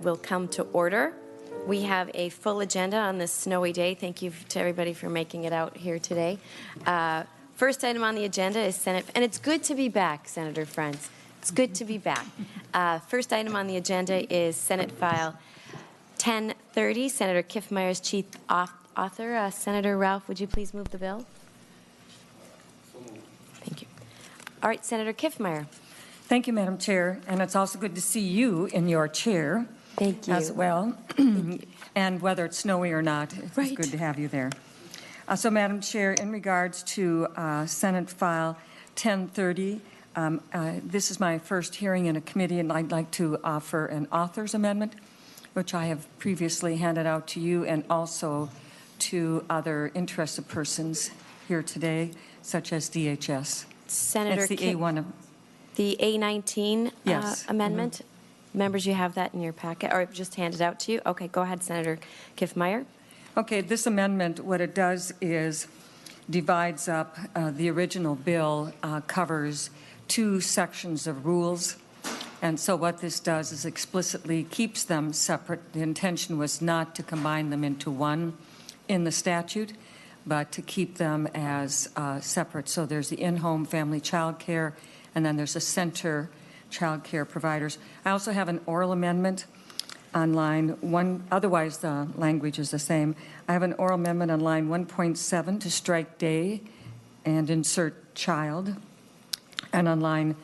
will come to order. We have a full agenda on this snowy day. Thank you to everybody for making it out here today. First item on the agenda is Senate, and it's good to be back, Senator Friends. It's good to be back. First item on the agenda is Senate File 1030, Senator Kiffmeyer's chief author. Senator Ralph, would you please move the bill? Thank you. All right, Senator Kiffmeyer. Thank you, Madam Chair, and it's also good to see you in your chair. Thank you. As well. And whether it's snowy or not, it's good to have you there. So, Madam Chair, in regards to Senate File 1030, this is my first hearing in a committee, and I'd like to offer an author's amendment, which I have previously handed out to you and also to other interested persons here today, such as DHS. Senator, it's the A1. The A19 yes. Amendment. Members, you have that in your packet, or just handed out to you. Okay, go ahead, Senator Kiffmeyer. Okay, this amendment, what it does is divides up the original bill, covers two sections of rules. And so what this does is explicitly keeps them separate. The intention was not to combine them into one in the statute, but to keep them as separate. So there's the in-home family child care, and then there's a center child care providers. I also have an oral amendment on line 1. Otherwise, the language is the same. I have an oral amendment on line 1.7 to strike day and insert child, and on line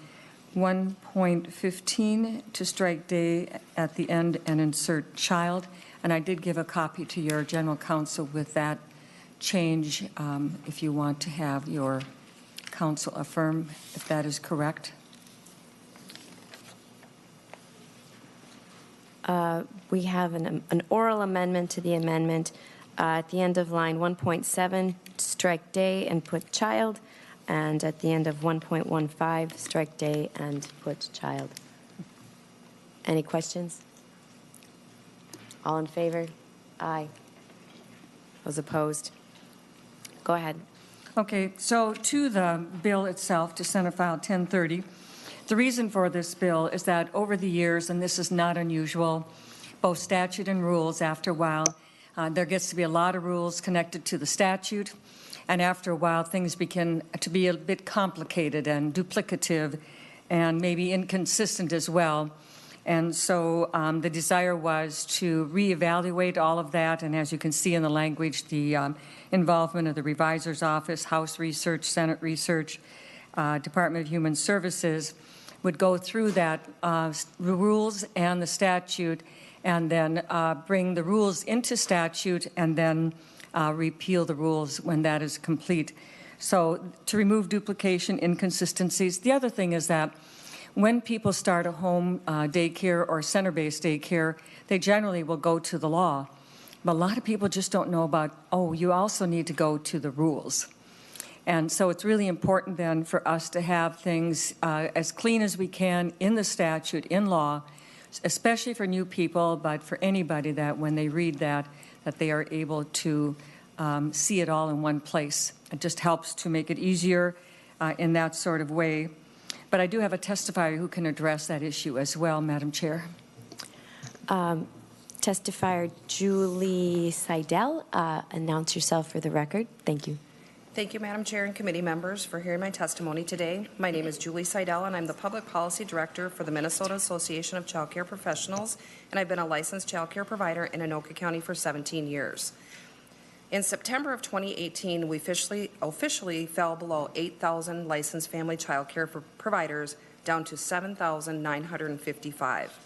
1.15 to strike day at the end and insert child. And I did give a copy to your general counsel with that change, if you want to have your counsel affirm if that is correct. We have an oral amendment to the amendment at the end of line 1.7, strike day and put child, and at the end of 1.15, strike day and put child. Any questions? All in favor? Aye. Those opposed? Go ahead. Okay, so to the bill itself, to Senate File 1030, the reason for this bill is that over the years, and this is not unusual, both statute and rules, after a while, there gets to be a lot of rules connected to the statute, and after a while, things begin to be a bit complicated and duplicative and maybe inconsistent as well. And so the desire was to reevaluate all of that, and as you can see in the language, the involvement of the Revisor's Office, House Research, Senate Research, Department of Human Services would go through that rules and the statute, and then bring the rules into statute, and then repeal the rules when that is complete. So to remove duplication, inconsistencies. The other thing is that when people start a home daycare or center-based daycare, they generally will go to the law. But a lot of people just don't know about, oh, you also need to go to the rules. And so it's really important then for us to have things as clean as we can in the statute, in law, especially for new people, but for anybody that when they read that they are able to see it all in one place. It just helps to make it easier in that sort of way. But I do have a testifier who can address that issue as well, Madam Chair. Testifier Julie Seydel, announce yourself for the record. Thank you. Thank you, Madam Chair and committee members, for hearing my testimony today. My name is Julie Seydel, and I'm the Public Policy Director for the Minnesota Association of Child Care Professionals, and I've been a licensed child care provider in Anoka County for 17 years. In September of 2018, we officially fell below 8,000 licensed family child care providers, down to 7,955.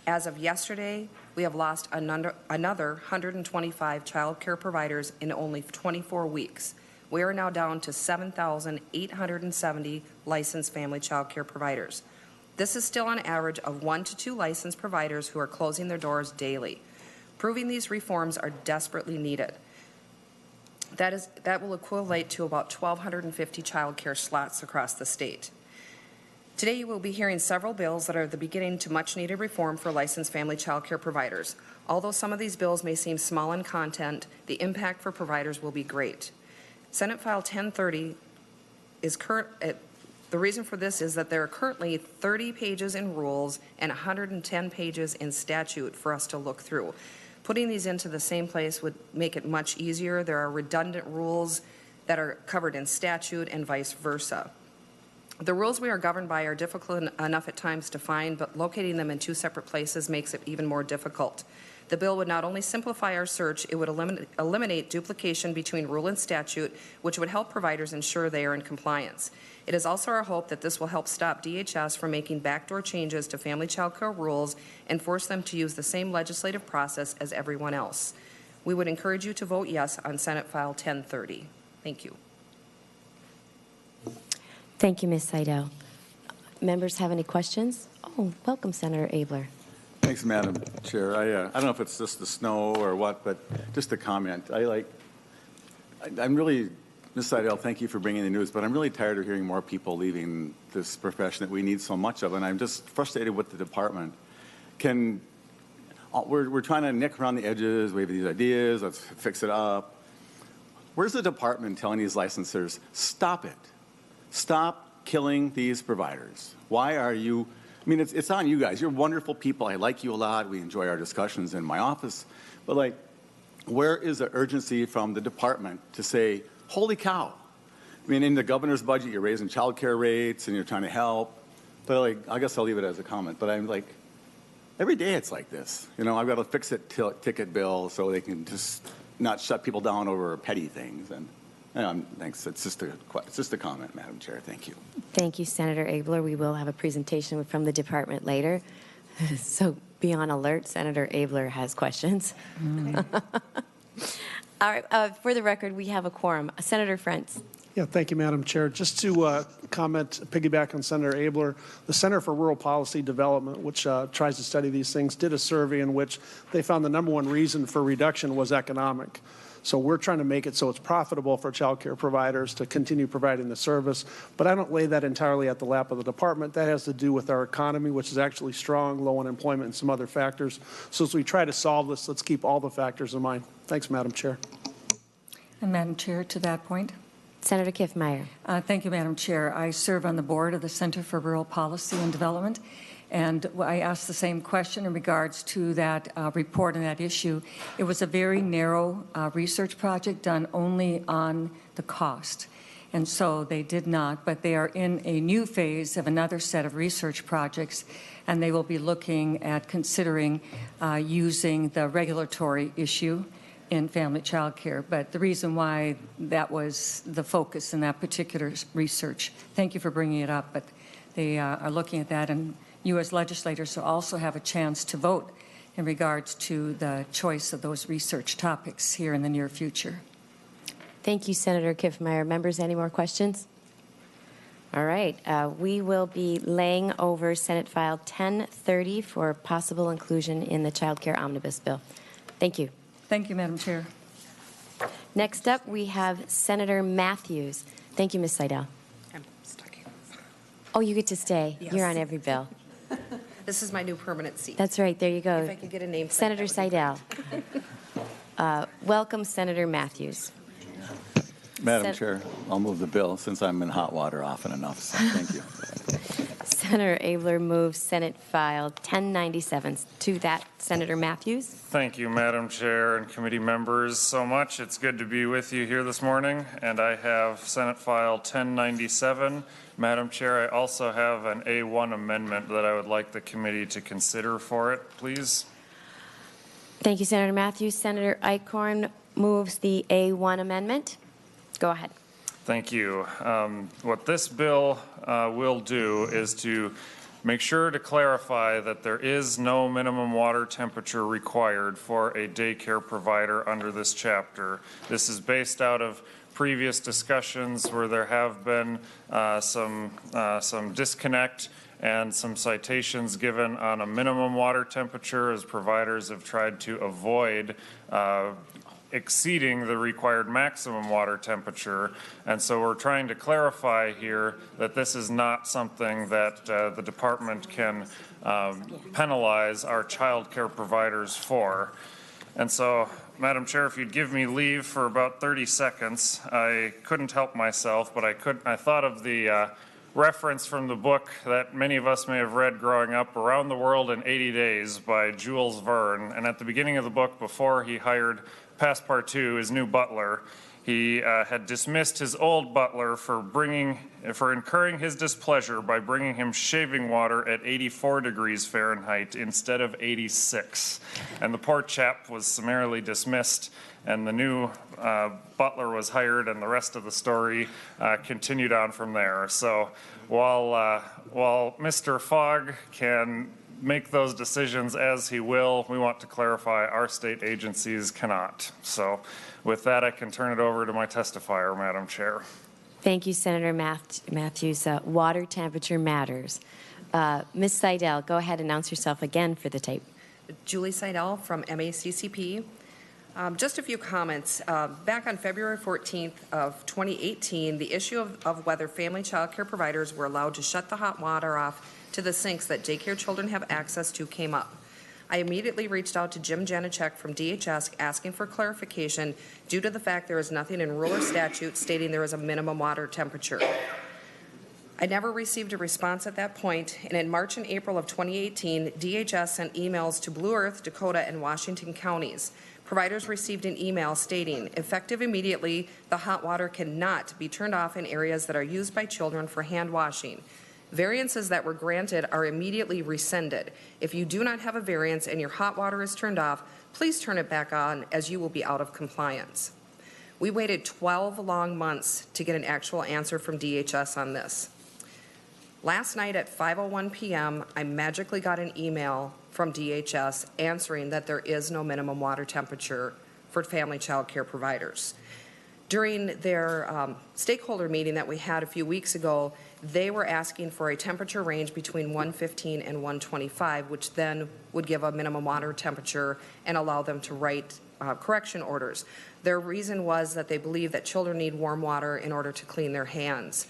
As of yesterday, we have lost another 125 child care providers in only 24 weeks. We are now down to 7,870 licensed family child care providers. This is still an average of 1 to 2 licensed providers who are closing their doors daily, proving these reforms are desperately needed. That will equate to about 1,250 child care slots across the state. Today you will be hearing several bills that are the beginning to much needed reform for licensed family child care providers. Although some of these bills may seem small in content, the impact for providers will be great. Senate File 1030 The reason for this is that there are currently 30 pages in rules and 110 pages in statute for us to look through. Putting these into the same place would make it much easier. There are redundant rules that are covered in statute and vice versa. The rules we are governed by are difficult enough at times to find, but locating them in two separate places makes it even more difficult. The bill would not only simplify our search, it would eliminate duplication between rule and statute, which would help providers ensure they are in compliance. It is also our hope that this will help stop DHS from making backdoor changes to family child care rules and force them to use the same legislative process as everyone else. We would encourage you to vote yes on Senate File 1030. Thank you. Thank you, Ms. Seydel. Members have any questions? Oh, welcome, Senator Abler. Thanks, Madam Chair. I don't know if it's just the snow or what, but just a comment. I'm really, Ms. Seydel, thank you for bringing the news, but I'm really tired of hearing more people leaving this profession that we need so much of, and I'm just frustrated with the department. We're trying to nick around the edges, we have these ideas, let's fix it up. Where's the department telling these licensors, stop it? Stop killing these providers. Why are you? I mean, it's on you guys. You're wonderful people. I like you a lot. We enjoy our discussions in my office. But, like, where is the urgency from the department to say, holy cow? I mean, in the governor's budget, you're raising child care rates and you're trying to help. But, like, I guess I'll leave it as a comment. But I'm like, every day it's like this. You know, I've got to fix it ticket bill so they can just not shut people down over petty things. And thanks. It's just a comment, Madam Chair. Thank you. Thank you, Senator Abler. We will have a presentation from the department later. So be on alert. Senator Abler has questions. All right. For the record, we have a quorum. Senator Frentz. Yeah, thank you, Madam Chair. Just to comment, piggyback on Senator Abler, the Center for Rural Policy Development, which tries to study these things, did a survey in which they found the #1 reason for reduction was economic. So we're trying to make it so it's profitable for child care providers to continue providing the service. But I don't lay that entirely at the lap of the department. That has to do with our economy, which is actually strong, low unemployment, and some other factors. So as we try to solve this, let's keep all the factors in mind. Thanks, Madam Chair. And Madam Chair, to that point. Senator Kiffmeyer. Thank you, Madam Chair. I serve on the board of the Center for Rural Policy and Development, and I asked the same question in regards to that report and that issue. It was a very narrow research project done only on the cost, and so they did not, but they are in a new phase of another set of research projects, and they will be looking at considering using the regulatory issue in family child care. But the reason why that was the focus in that particular research, thank you for bringing it up, but they are looking at that, and you as legislators will also have a chance to vote in regards to the choice of those research topics here in the near future. Thank you, Senator Kiffmeyer. Members, any more questions? All right. We will be laying over Senate File 1030 for possible inclusion in the Child Care Omnibus Bill. Thank you. Thank you, Madam Chair. Next up, we have Senator Matthews. Thank you, Ms. Seydel. I'm stuck here. Oh, you get to stay. Yes. You're on every bill. This is my new permanent seat. That's right. There you go. If I could get a name. Senator Seydel. Welcome, Senator Matthews. Madam Chair, I'll move the bill since I'm in hot water often enough. So thank you. Senator Abler moves Senate File 1097. To that, Senator Matthews. Thank you, Madam Chair and committee members, so much. It's good to be with you here this morning, and I have Senate File 1097. Madam Chair, I also have an A1 amendment that I would like the committee to consider for it, please. Thank you, Senator Matthews. Senator Eichhorn moves the A1 amendment. Go ahead. Thank you. What this bill will do is to make sure to clarify that there is no minimum water temperature required for a daycare provider under this chapter. This is based out of previous discussions where there have been some disconnect and some citations given on a minimum water temperature as providers have tried to avoid exceeding the required maximum water temperature. And so we're trying to clarify here that this is not something that the department can penalize our child care providers for. And so, Madam Chair, if you'd give me leave for about 30 seconds, I couldn't help myself, but I thought of the reference from the book that many of us may have read growing up, Around the World in 80 Days by Jules Verne. And at the beginning of the book, before he hired Passepartout, his new butler, he had dismissed his old butler for incurring his displeasure by bringing him shaving water at 84 degrees Fahrenheit instead of 86. And the poor chap was summarily dismissed, and the new butler was hired, and the rest of the story continued on from there. So while Mr. Fogg can make those decisions as he will, we want to clarify our state agencies cannot. So with that, I can turn it over to my testifier, Madam Chair. Thank you, Senator Matthews. Water temperature matters. Ms. Seydel, go ahead and announce yourself again for the tape. Julie Seydel from MACCP. Just a few comments. Back on February 14th of 2018, the issue of whether family child care providers were allowed to shut the hot water off to the sinks that daycare children have access to came up. I immediately reached out to Jim Janicek from DHS asking for clarification due to the fact there is nothing in rule or statute stating there is a minimum water temperature. I never received a response at that point, and in March and April of 2018, DHS sent emails to Blue Earth, Dakota, and Washington counties. Providers received an email stating, effective immediately, the hot water cannot be turned off in areas that are used by children for hand washing. Variances that were granted are immediately rescinded. If you do not have a variance and your hot water is turned off, please turn it back on, as you will be out of compliance. We waited 12 long months to get an actual answer from DHS on this. Last night at 5:01 p.m., I magically got an email from DHS answering that there is no minimum water temperature for family child care providers. During their stakeholder meeting that we had a few weeks ago, they were asking for a temperature range between 115 and 125, which then would give a minimum water temperature and allow them to write correction orders. Their reason was that they believe that children need warm water in order to clean their hands.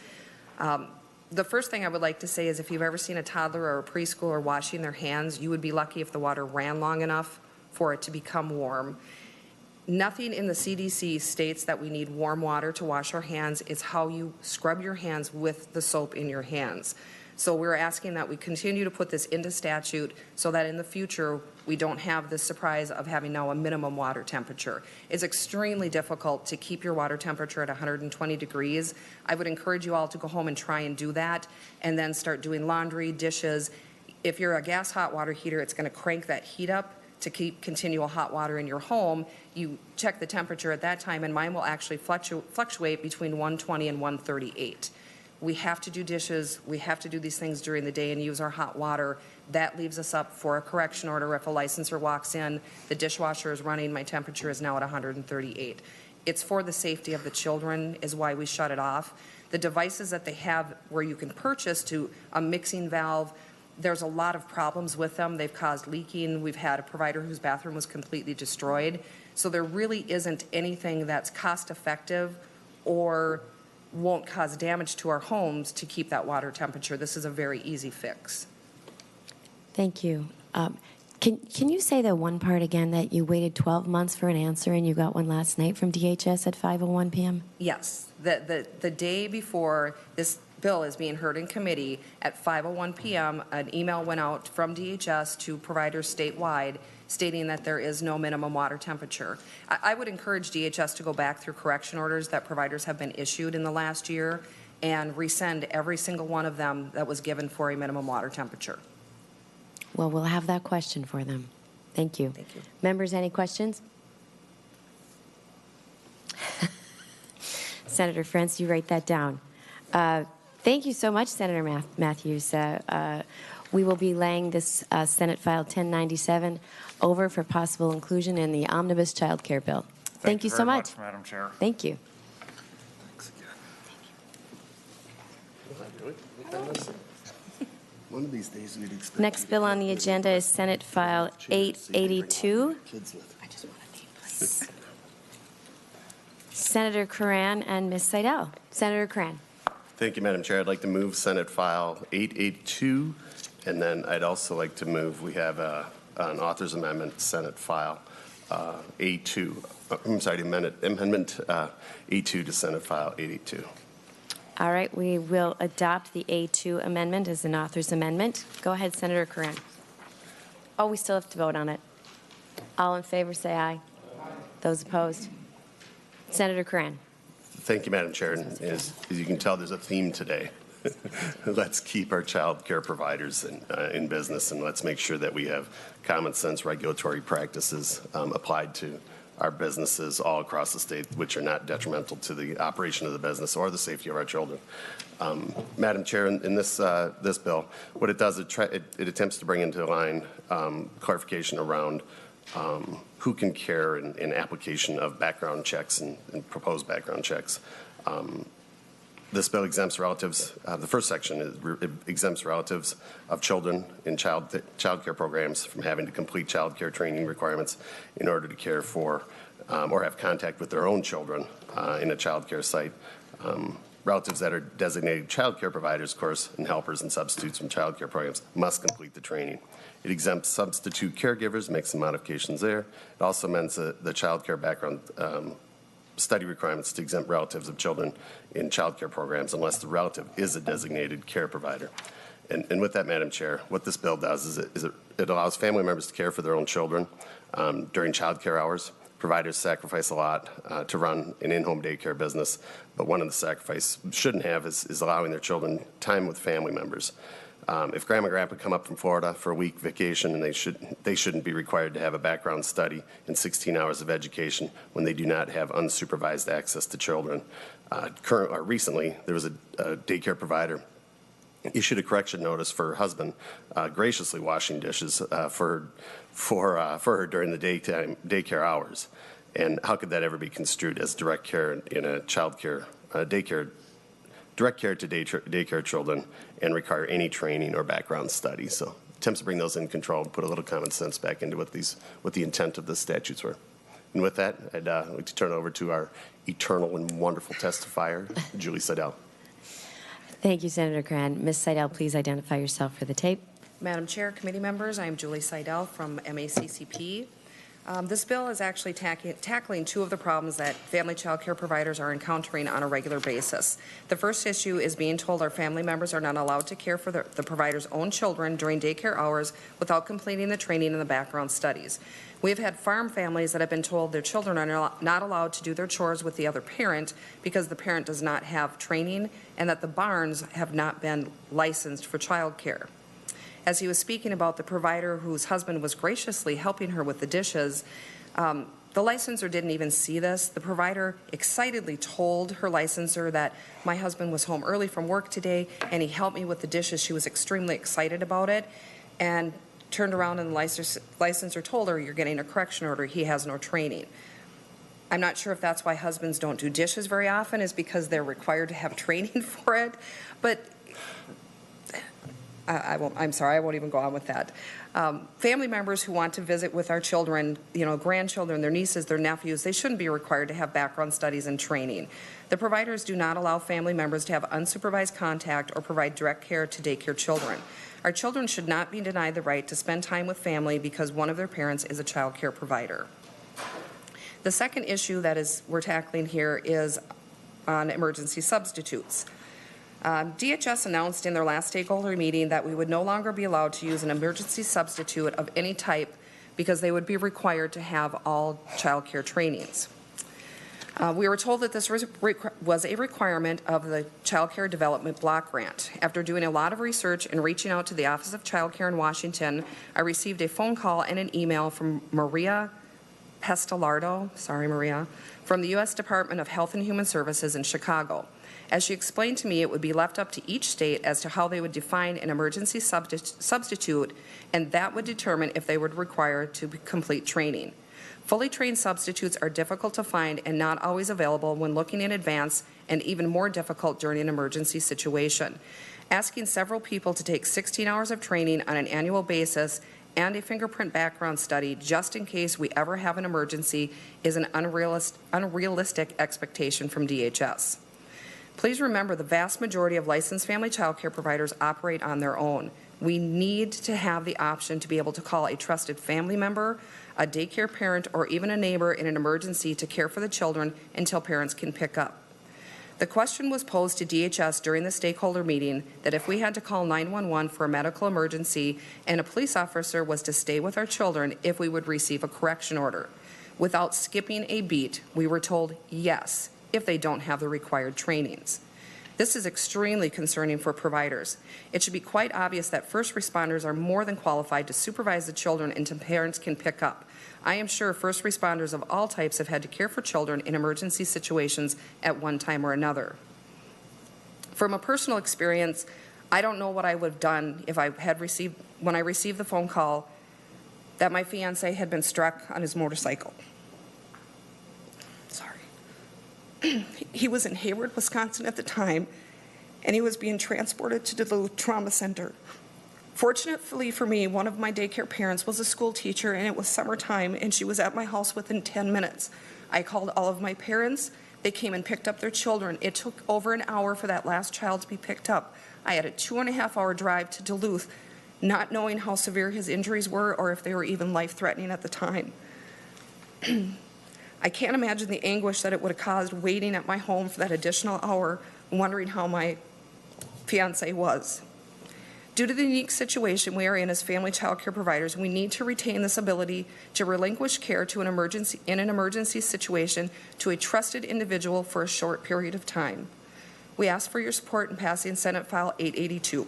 The first thing I would like to say is if you've ever seen a toddler or a preschooler washing their hands, you would be lucky if the water ran long enough for it to become warm. Nothing in the CDC states that we need warm water to wash our hands. It's how you scrub your hands with the soap in your hands. So we're asking that we continue to put this into statute so that in the future we don't have this surprise of having now a minimum water temperature. It's extremely difficult to keep your water temperature at 120 degrees. I would encourage you all to go home and try and do that and then start doing laundry, dishes. If you're a gas hot water heater, it's going to crank that heat up to keep continual hot water in your home. You check the temperature at that time, and mine will actually fluctuate between 120 and 138. We have to do dishes, we have to do these things during the day and use our hot water. That leaves us up for a correction order. If a licensor walks in, the dishwasher is running, my temperature is now at 138. It's for the safety of the children is why we shut it off. The devices that they have where you can purchase to a mixing valve, there's a lot of problems with them. They've caused leaking. We've had a provider whose bathroom was completely destroyed. So there really isn't anything that's cost effective or won't cause damage to our homes to keep that water temperature. This is a very easy fix. Thank you. Can you say the one part again, that you waited 12 months for an answer and you got one last night from DHS at 5:01 p.m.? Yes. The day before this bill is being heard in committee at 5:01 p.m., an email went out from DHS to providers statewide stating that there is no minimum water temperature. I would encourage DHS to go back through correction orders that providers have been issued in the last year and resend every single one of them that was given for a minimum water temperature. Well, we'll have that question for them. Thank you. Thank you. Members, any questions? Senator Frantz, you write that down. Thank you so much, Senator Matthews. We will be laying this Senate File 1097 over for possible inclusion in the omnibus childcare bill. Thank you so much, Madam Chair. Thank you. Thanks again. One of these days we'd expect. Next bill on the agenda is Senate File 882. Kids with. I just want a name, please. Senator Curran and Ms. Seydel. Senator Curran. Thank you, Madam Chair. I'd like to move Senate File 882, and then I'd also like to move, we have an author's amendment, Senate File A2. I'm sorry, Amendment A2 to Senate File 882. All right, we will adopt the A2 amendment as an author's amendment. Go ahead, Senator Curran. Oh, we still have to vote on it. All in favor, say aye. Those opposed? Senator Curran. Thank you, Madam Chair. And as you can tell, there's a theme today. Let's keep our child care providers in business, and let's make sure that we have common sense regulatory practices applied to our businesses all across the state, which are not detrimental to the operation of the business or the safety of our children. Madam Chair, in this bill, what it does, it attempts to bring into line clarification around who can care in application of background checks and proposed background checks. This bill exempts relatives, the first section exempts relatives of children in child care programs from having to complete child care training requirements in order to care for or have contact with their own children in a child care site. Relatives that are designated child care providers, of course, and helpers and substitutes from child care programs must complete the training. It exempts substitute caregivers, makes some modifications there. It also amends the child care background study requirements to exempt relatives of children in child care programs unless the relative is a designated care provider. And with that, Madam Chair, what this bill does is it allows family members to care for their own children during child care hours. Providers sacrifice a lot to run an in-home daycare business, but one of the sacrifices shouldn't have is allowing their children time with family members. If Grandma and Grandpa come up from Florida for a week vacation, and they shouldn't be required to have a background study and 16 hours of education when they do not have unsupervised access to children. Recently, there was a daycare provider issued a correction notice for her husband graciously washing dishes for her during the daycare hours. And how could that ever be construed as direct care in a child care direct care to daycare children and require any training or background study? So attempts to bring those in control and put a little common sense back into what the intent of the statutes were. And with that, I'd like to turn it over to our eternal and wonderful testifier, Julie Seydel. Thank you, Senator Curran. Ms. Seydel, please identify yourself for the tape. Madam Chair, committee members, I am Julie Seydel from MACCP. This bill is actually tackling two of the problems that family child care providers are encountering on a regular basis. The first issue is being told our family members are not allowed to care for the provider's own children during daycare hours without completing the training and the background studies. We have had farm families that have been told their children are not allowed to do their chores with the other parent because the parent does not have training and that the barns have not been licensed for child care. As he was speaking about the provider whose husband was graciously helping her with the dishes, the licensor didn't even see this. The provider excitedly told her licensor that my husband was home early from work today and he helped me with the dishes. She was extremely excited about it and turned around and the licensor told her, you're getting a correction order, he has no training. I'm not sure if that's why husbands don't do dishes very often, is because they're required to have training for it, but I'm sorry, I won't even go on with that. Family members who want to visit with our children, grandchildren, their nieces, their nephews, they shouldn't be required to have background studies and training. The providers do not allow family members to have unsupervised contact or provide direct care to daycare children. Our children should not be denied the right to spend time with family because one of their parents is a child care provider. The second issue that we're tackling here is on emergency substitutes. DHS announced in their last stakeholder meeting that we would no longer be allowed to use an emergency substitute of any type because they would be required to have all child care trainings. We were told that this was a requirement of the Child Care Development Block Grant. After doing a lot of research and reaching out to the Office of Child Care in Washington, I received a phone call and an email from Maria Pestelardo, sorry Maria, from the U.S. Department of Health and Human Services in Chicago. As she explained to me, it would be left up to each state as to how they would define an emergency substitute, and that would determine if they would require to complete training. Fully trained substitutes are difficult to find and not always available when looking in advance, and even more difficult during an emergency situation. Asking several people to take 16 hours of training on an annual basis and a fingerprint background study just in case we ever have an emergency is an unrealistic expectation from DHS. Please remember the vast majority of licensed family child care providers operate on their own. We need to have the option to be able to call a trusted family member, a daycare parent, or even a neighbor in an emergency to care for the children until parents can pick up. The question was posed to DHS during the stakeholder meeting that if we had to call 911 for a medical emergency and a police officer was to stay with our children, if we would receive a correction order. Without skipping a beat, we were told yes, if they don't have the required trainings. This is extremely concerning for providers. It should be quite obvious that first responders are more than qualified to supervise the children until parents can pick up. I am sure first responders of all types have had to care for children in emergency situations at one time or another. From a personal experience, I don't know what I would have done if I had received, when I received the phone call that my fiance had been struck on his motorcycle. Sorry. He was in Hayward, Wisconsin at the time, and he was being transported to Duluth Trauma Center. Fortunately for me, one of my daycare parents was a school teacher, and it was summertime, and she was at my house within 10 minutes. I called all of my parents. They came and picked up their children. It took over an hour for that last child to be picked up. I had a 2.5-hour drive to Duluth, not knowing how severe his injuries were or if they were even life-threatening at the time. I can't imagine the anguish that it would have caused waiting at my home for that additional hour, wondering how my fiance was. Due to the unique situation we are in as family child care providers, we need to retain this ability to relinquish care to an emergency situation to a trusted individual for a short period of time. We ask for your support in passing Senate File 882.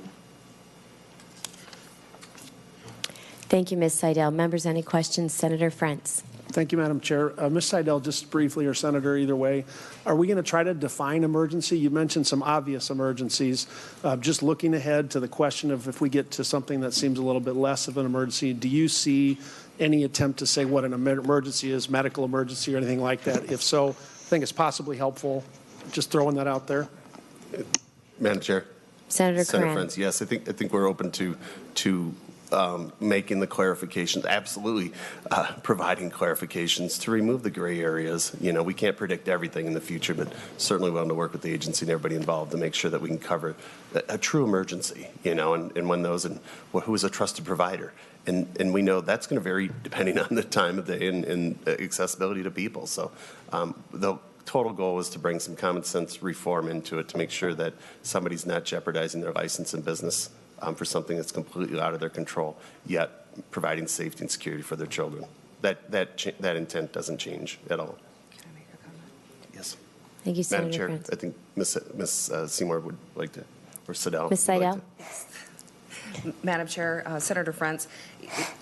Thank you, Ms. Seydel. Members, any questions? Senator Frentz. Thank you, Madam Chair. Ms. Seydel, just briefly, or Senator, either way, are we going to try to define emergency? You mentioned some obvious emergencies. Just looking ahead to the question of if we get to something that seems a little bit less of an emergency, do you see any attempt to say what an emergency is, medical emergency or anything like that? If so, I think it's possibly helpful. Just throwing that out there. Madam Chair. Senator Curran. Friends, yes, I think we're open to making the clarifications, absolutely providing clarifications to remove the gray areas. You know, we can't predict everything in the future, but certainly willing to work with the agency and everybody involved to make sure that we can cover a true emergency, you know, and when those, and who is a trusted provider. And we know that's going to vary depending on the time of day and accessibility to people. So the total goal is to bring some common sense reform into it to make sure that somebody's not jeopardizing their license and business for something that's completely out of their control, yet providing safety and security for their children. That intent doesn't change at all. Can I make a comment? Yes. Thank you, Senator Madam Chair, Frentz. I think Ms. Seymour would like to, or Seydel. Ms. Seydel. Madam Chair, Senator Frentz,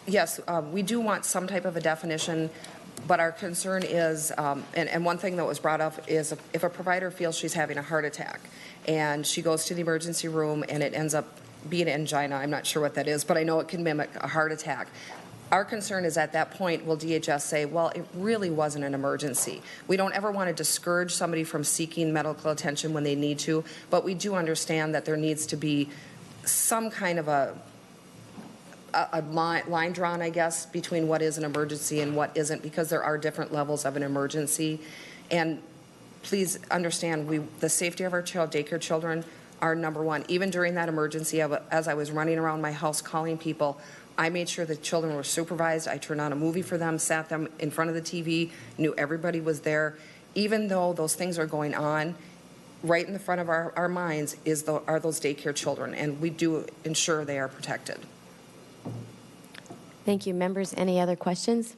yes, we do want some type of a definition, but our concern is, and one thing that was brought up is if a provider feels she's having a heart attack and she goes to the emergency room and it ends up being angina, I'm not sure what that is, but I know it can mimic a heart attack. Our concern is at that point, will DHS say, well, it really wasn't an emergency. We don't ever want to discourage somebody from seeking medical attention when they need to, but we do understand that there needs to be some kind of a line drawn, I guess, between what is an emergency and what isn't, because there are different levels of an emergency. And please understand, the safety of our daycare children are number one. Even during that emergency, as I was running around my house calling people, I made sure the children were supervised. I turned on a movie for them, sat them in front of the TV, knew everybody was there. Even though those things are going on, right in the front of our minds are those daycare children, and we do ensure they are protected. Thank you. Members, any other questions?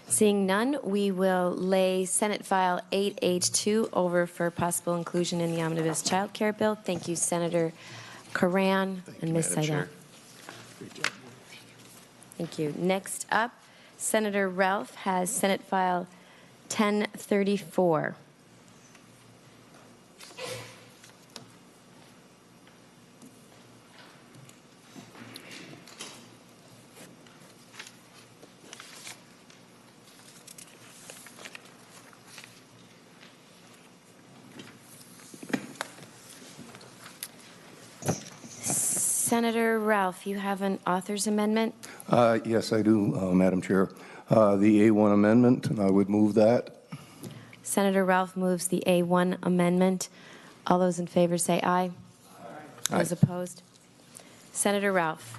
Seeing none, we will lay Senate File 882 over for possible inclusion in the omnibus child care bill. Thank you, Senator Curran and Ms. Seydel. Thank you. Next up, Senator Ralph has Senate File 1034. Senator Ralph, you have an author's amendment? Yes, I do, Madam Chair. The A1 amendment, and I would move that. Senator Ralph moves the A1 amendment. All those in favor say aye. Aye. Those opposed? Senator Ralph,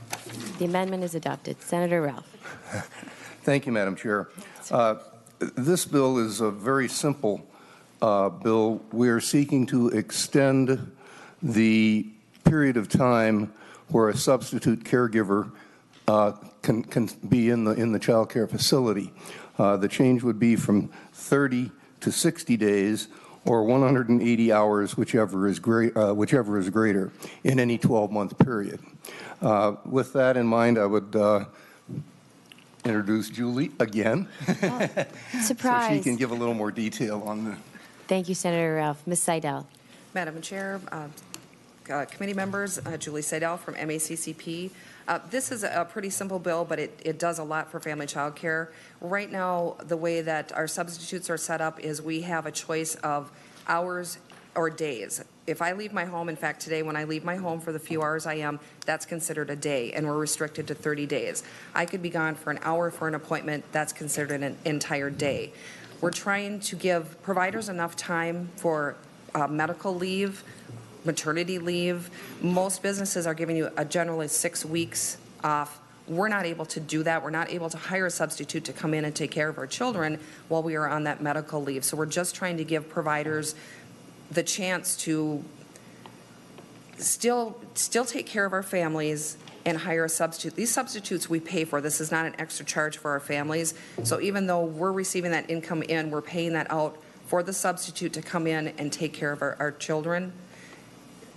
the amendment is adopted. Senator Ralph. Thank you, Madam Chair. This bill is very simple bill, we're seeking to extend the period of time where a substitute caregiver can be in the child care facility. The change would be from 30 to 60 days or 180 hours, whichever is greater, in any 12-month period. With that in mind, I would introduce Julie again. Oh, surprise. So she can give a little more detail on the... Thank you, Senator Ralph. Ms. Seydel. Madam Chair, committee members, Julie Seydel from MACCP. This is a pretty simple bill, but it does a lot for family child care. Right now, the way that our substitutes are set up is we have a choice of hours or days. If I leave my home, in fact, today when I leave my home for the few hours I am, that's considered a day, and we're restricted to 30 days. I could be gone for an hour for an appointment, that's considered an entire day. We're trying to give providers enough time for medical leave, maternity leave. Most businesses are giving you generally 6 weeks off. We're not able to do that. We're not able to hire a substitute to come in and take care of our children while we are on that medical leave. So we're just trying to give providers the chance to still take care of our families and hire a substitute. These substitutes we pay for. This is not an extra charge for our families. So even though we're receiving that income in, we're paying that out for the substitute to come in and take care of our children.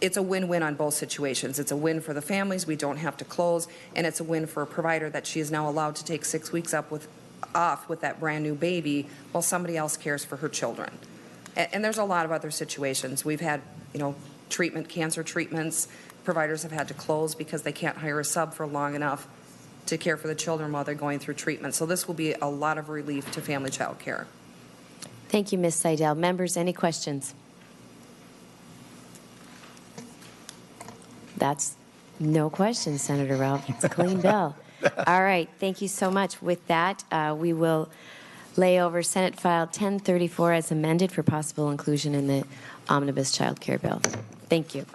It's a win-win on both situations. It's a win for the families, we don't have to close, and it's a win for a provider that she is now allowed to take 6 weeks off with that brand new baby while somebody else cares for her children. And there's a lot of other situations. We've had, cancer treatments. Providers have had to close because they can't hire a sub for long enough to care for the children while they're going through treatment. So this will be a lot of relief to family child care. Thank you, Ms. Seydel. Members, any questions? That's no questions, Senator Ralph. It's a clean bill. All right. Thank you so much. With that, we will lay over Senate File 1034 as amended for possible inclusion in the omnibus child care bill. Thank you.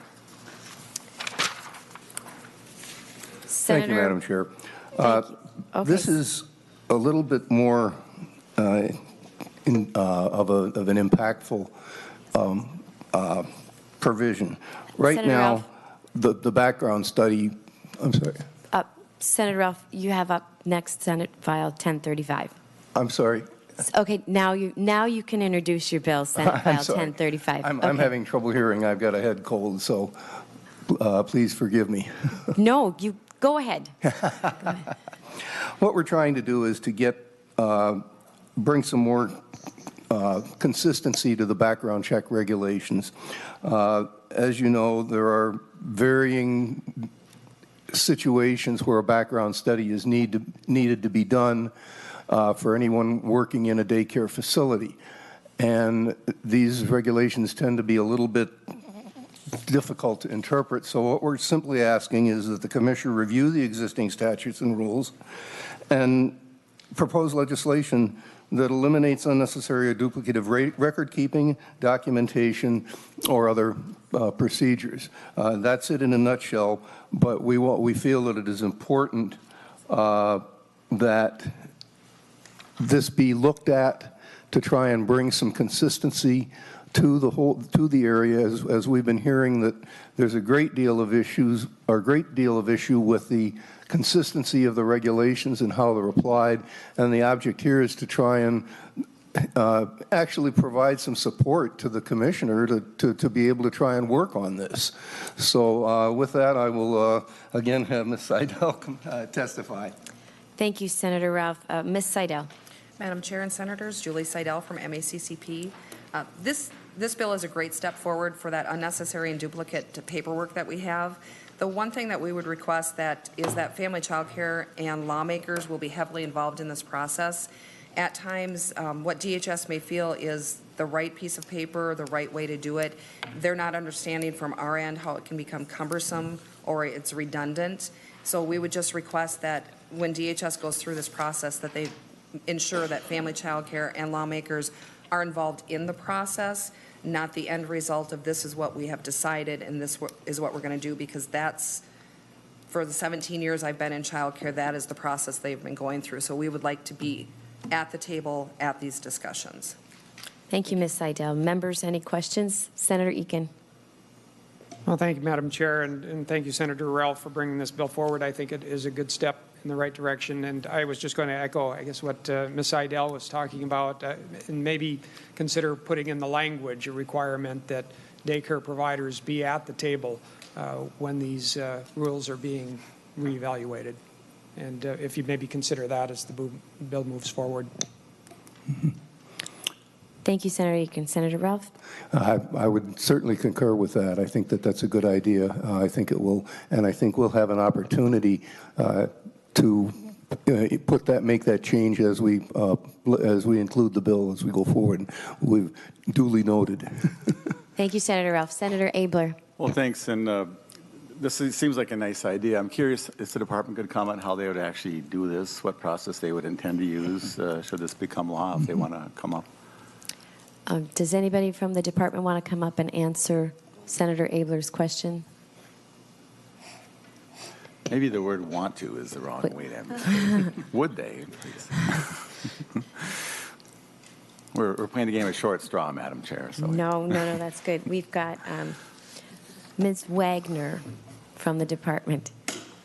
Thank you, Madam Chair. This is a little bit more of an impactful provision. Right Senator now, Ralph. the background study, I'm sorry. Senator Ralph, you have up next Senate File 1035. I'm sorry. Okay, now you can introduce your bill, Senate File 1035. I'm having trouble hearing. I've got a head cold, so please forgive me. No, you go ahead. What we're trying to do is to bring some more consistency to the background check regulations. As you know, there are varying situations where a background study is needed to be done for anyone working in a daycare facility. And these regulations tend to be a little bit difficult to interpret. So what we're simply asking is that the Commissioner review the existing statutes and rules and propose legislation that eliminates unnecessary or duplicative record keeping, documentation, or other procedures. That's it in a nutshell, but we feel that it is important that this be looked at to try and bring some consistency to the area, as we've been hearing that there's a great deal of issue with the consistency of the regulations and how they're applied, and the object here is to try and actually provide some support to the Commissioner to be able to try and work on this. So with that, I will again have Ms. Seydel testify. Thank you, Senator Ralph. Ms. Seydel. Madam Chair and Senators, Julie Seydel from MACCP. This bill is a great step forward for that unnecessary and duplicate paperwork that we have. The one thing that we would request is that family child care and lawmakers will be heavily involved in this process. At times, what DHS may feel is the right piece of paper, the right way to do it. They're not understanding from our end how it can become cumbersome or it's redundant. So we would just request that when DHS goes through this process that they ensure that family child care and lawmakers are involved in the process, not the end result of this is what we have decided and this is what we're going to do, because that's, for the 17 years I've been in child care, that is the process they've been going through. So we would like to be at the table at these discussions. Thank you, Ms. Seydel. Members, any questions? Senator Eakin. Well, thank you, Madam Chair, and thank you, Senator Ralph, for bringing this bill forward. I think it is a good step in the right direction, and I was just going to echo, I guess, what Ms. Seydel was talking about, and maybe consider putting in the language a requirement that daycare providers be at the table when these rules are being reevaluated. And if you maybe consider that as the bill moves forward. Thank you, Senator Eakin. Senator Ralph? I would certainly concur with that. I think that that's a good idea. I think it will, and I think we'll have an opportunity to make that change as we include the bill as we go forward. We've duly noted. Thank you, Senator Ralph. Senator Abler. Well, thanks. And this seems like a nice idea. I'm curious, is the department going to comment how they would actually do this, what process they would intend to use should this become law, if they want to come up? Does anybody from the department want to come up and answer Senator Abler's question? Maybe the word "want to" is the wrong way to emphasize it. Would they, please? We're playing a game of short straw, Madam Chair. So. No, that's good. We've got Ms. Wagner from the department.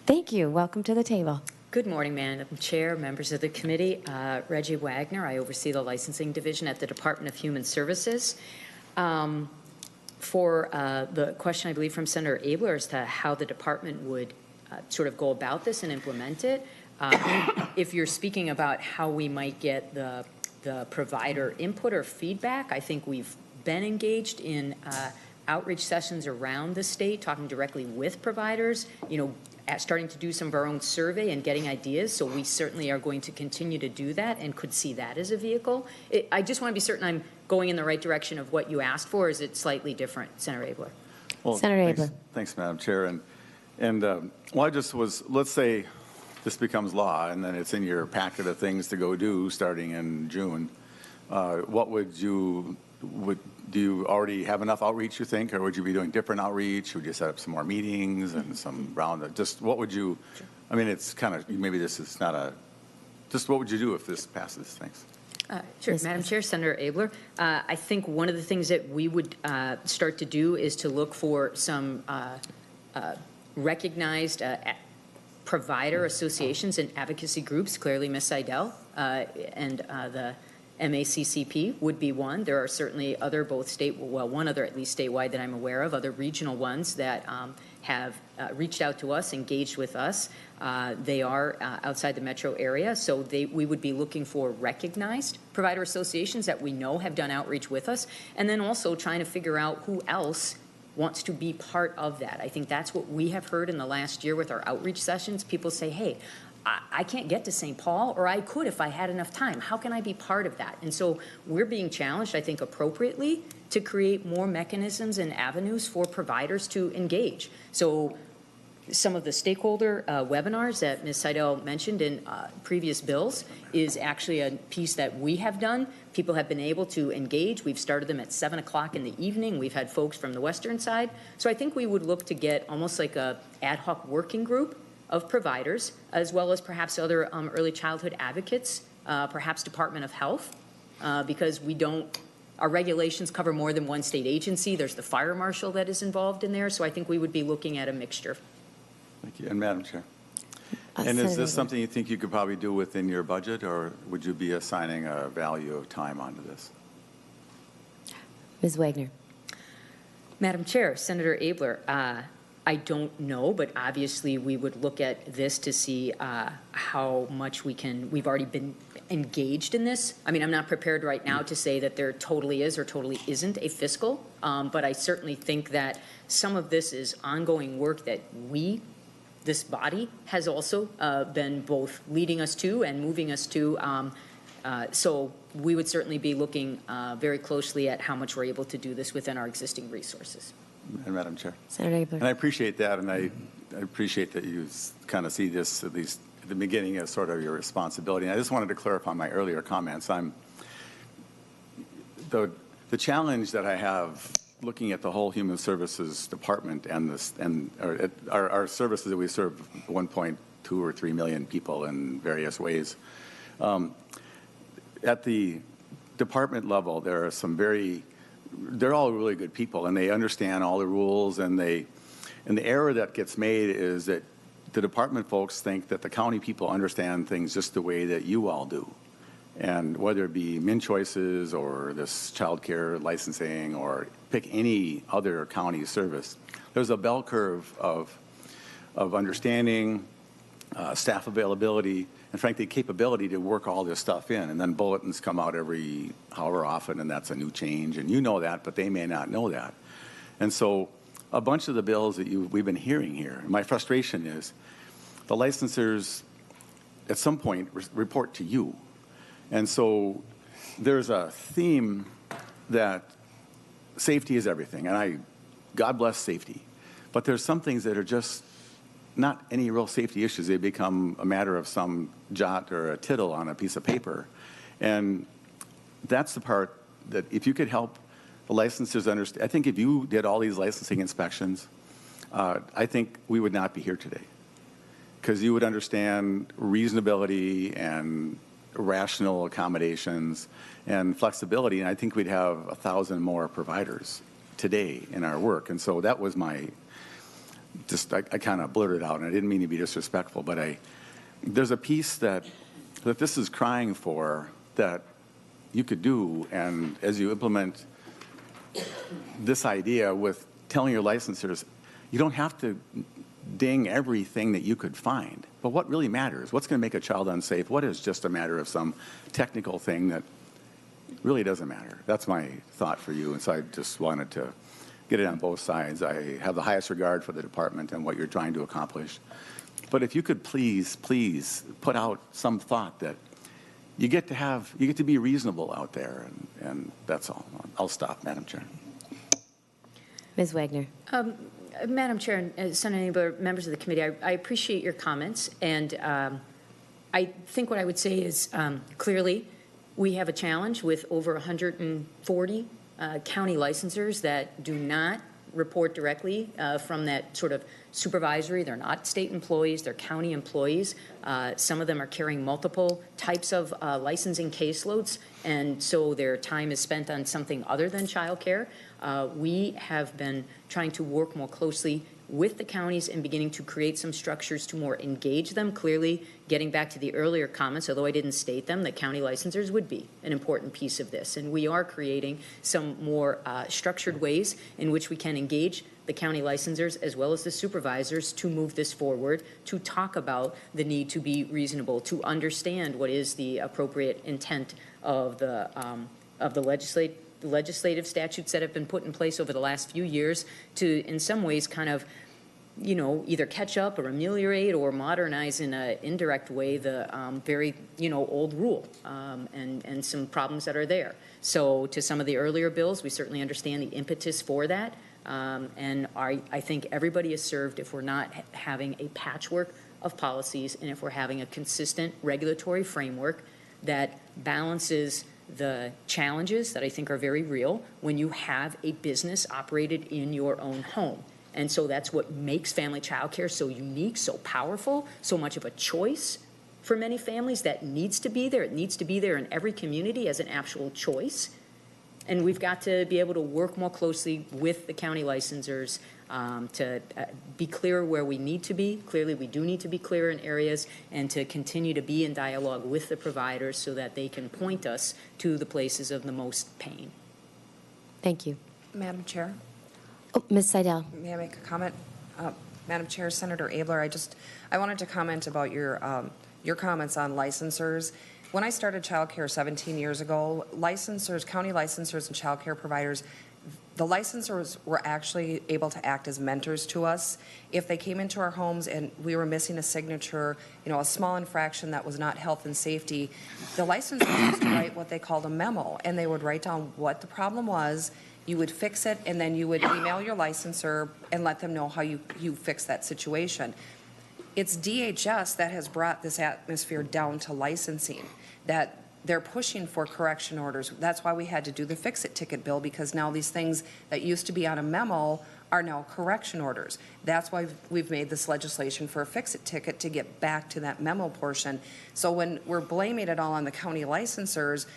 Thank you. Welcome to the table. Good morning, Madam Chair, members of the committee. Reggie Wagner. I oversee the licensing division at the Department of Human Services. For the question, I believe, from Senator Abler as to how the department would sort of go about this and implement it, if you're speaking about how we might get the provider input or feedback, I think we've been engaged in outreach sessions around the state, talking directly with providers, starting to do some of our own survey and getting ideas. So we certainly are going to continue to do that and could see that as a vehicle. I just want to be certain I'm going in the right direction of what you asked for. Or is it slightly different, Senator Abler? Well, Senator Abler. Thanks, Madam Chair. I just was, let's say this becomes law and then it's in your packet of things to go do starting in June. Do you already have enough outreach, you think, or would you be doing different outreach? Would you set up some more meetings and some round of, just what would you, I mean, it's kind of, maybe this is not a, just what would you do if this passes? Thanks. Sure. Madam Chair, Senator Abler, I think one of the things that we would start to do is to look for some recognized provider associations and advocacy groups, clearly Ms. Seydel and the MACCP would be one. There are certainly other one other at least statewide that I'm aware of, other regional ones that have reached out to us, engaged with us. They are outside the metro area, so we would be looking for recognized provider associations that we know have done outreach with us, and then also trying to figure out who else wants to be part of that. I think that's what we have heard in the last year with our outreach sessions. People say, hey, I can't get to St. Paul, or I could if I had enough time. How can I be part of that? And so we're being challenged, I think appropriately, to create more mechanisms and avenues for providers to engage. So some of the stakeholder webinars that Ms. Seydel mentioned in previous bills is actually a piece that we have done. People have been able to engage. We've started them at 7 o'clock in the evening. We've had folks from the western side. So I think we would look to get almost like a ad hoc working group of providers, as well as perhaps other early childhood advocates, perhaps Department of Health, because our regulations cover more than one state agency. There's the fire marshal that is involved in there, so I think we would be looking at a mixture. Thank you. And Madam Chair. And is this something you think you could probably do within your budget, or would you be assigning a value of time onto this? Ms. Wagner. Madam Chair, Senator Abler, I don't know, but obviously we would look at this to see how much we've already been engaged in this. I mean, I'm not prepared right now to say that there totally is or totally isn't a fiscal, but I certainly think that some of this is ongoing work that this body has also been both leading us to and moving us to. So we would certainly be looking very closely at how much we're able to do this within our existing resources. And Madam Chair. Senator Abler. And I appreciate that, and I appreciate that you kind of see this, at least at the beginning, as sort of your responsibility. And I just wanted to clarify my earlier comments. The challenge that I have looking at the whole Human Services Department and our services that we serve 1.2 or 3 million people in various ways. At the department level, there are they're all really good people, and they understand all the rules, and the error that gets made is that the department folks think that the county people understand things just the way that you all do. And whether it be min choices or this child care licensing or pick any other county service, there's a bell curve of understanding, staff availability, and frankly, capability to work all this stuff in. And then bulletins come out every however often, and that's a new change. And you know that, but they may not know that. And so a bunch of the bills that we've been hearing here, my frustration is the licensors at some point report to you. And so there's a theme that safety is everything, and God bless safety. But there's some things that are just not any real safety issues. They become a matter of some jot or a tittle on a piece of paper. And that's the part that if you could help the licensors understand, I think if you did all these licensing inspections, I think we would not be here today. Because you would understand reasonability and rational accommodations and flexibility, and I think we'd have 1,000 more providers today in our work. And so that was I kind of blurted out, and I didn't mean to be disrespectful, but there's a piece that this is crying for that you could do, and as you implement this idea with telling your licensors, you don't have to ding everything that you could find. But what really matters? What's going to make a child unsafe? What is just a matter of some technical thing that really doesn't matter? That's my thought for you. And so I just wanted to get it on both sides. I have the highest regard for the department and what you're trying to accomplish. But if you could please put out some thought that you get to be reasonable out there, and that's all. I'll stop, Madam Chair. Ms. Wagner. Madam Chair and Senator Abler, members of the committee, I appreciate your comments, and I think what I would say is clearly we have a challenge with over 140 county licensors that do not report directly from that sort of supervisory. They're not state employees, they're county employees. Some of them are carrying multiple types of licensing caseloads, and so their time is spent on something other than child care. We have been trying to work more closely with the counties and beginning to create some structures to more engage them. Clearly, getting back to the earlier comments, although I didn't state them, that county licensors would be an important piece of this. And we are creating some more structured ways in which we can engage the county licensors as well as the supervisors to move this forward, to talk about the need to be reasonable, to understand what is the appropriate intent of the legislative statutes that have been put in place over the last few years to, in some ways, kind of, either catch up or ameliorate or modernize in an indirect way the very, old rule and some problems that are there. So to some of the earlier bills, we certainly understand the impetus for that. And I think everybody is served if we're not having a patchwork of policies and if we're having a consistent regulatory framework that balances the challenges that I think are very real when you have a business operated in your own home. And so that's what makes family child care so unique, so powerful, so much of a choice for many families that needs to be there. It needs to be there in every community as an actual choice. And we've got to be able to work more closely with the county licensors to be clear where we need to be. Clearly, we do need to be clear in areas, and to continue to be in dialogue with the providers so that they can point us to the places of the most pain. Thank you. Madam Chair, Oh, Ms. Seydel. may I make a comment? Madam Chair, Senator Abler, I wanted to comment about your comments on licensors. When I started child care 17 years ago, licensors, county licensors and child care providers, the licensors were actually able to act as mentors to us. If they came into our homes and we were missing a signature, a small infraction that was not health and safety, the licensors used to write what they called a memo, and they would write down what the problem was. You would fix it, and then you would email your licensor and let them know how you fix that situation. It's DHS that has brought this atmosphere down to licensing, that they're pushing for correction orders. That's why we had to do the fix-it ticket bill, because now these things that used to be on a memo are now correction orders. That's why we've made this legislation for a fix-it ticket to get back to that memo portion. So when we're blaming it all on the county licensors,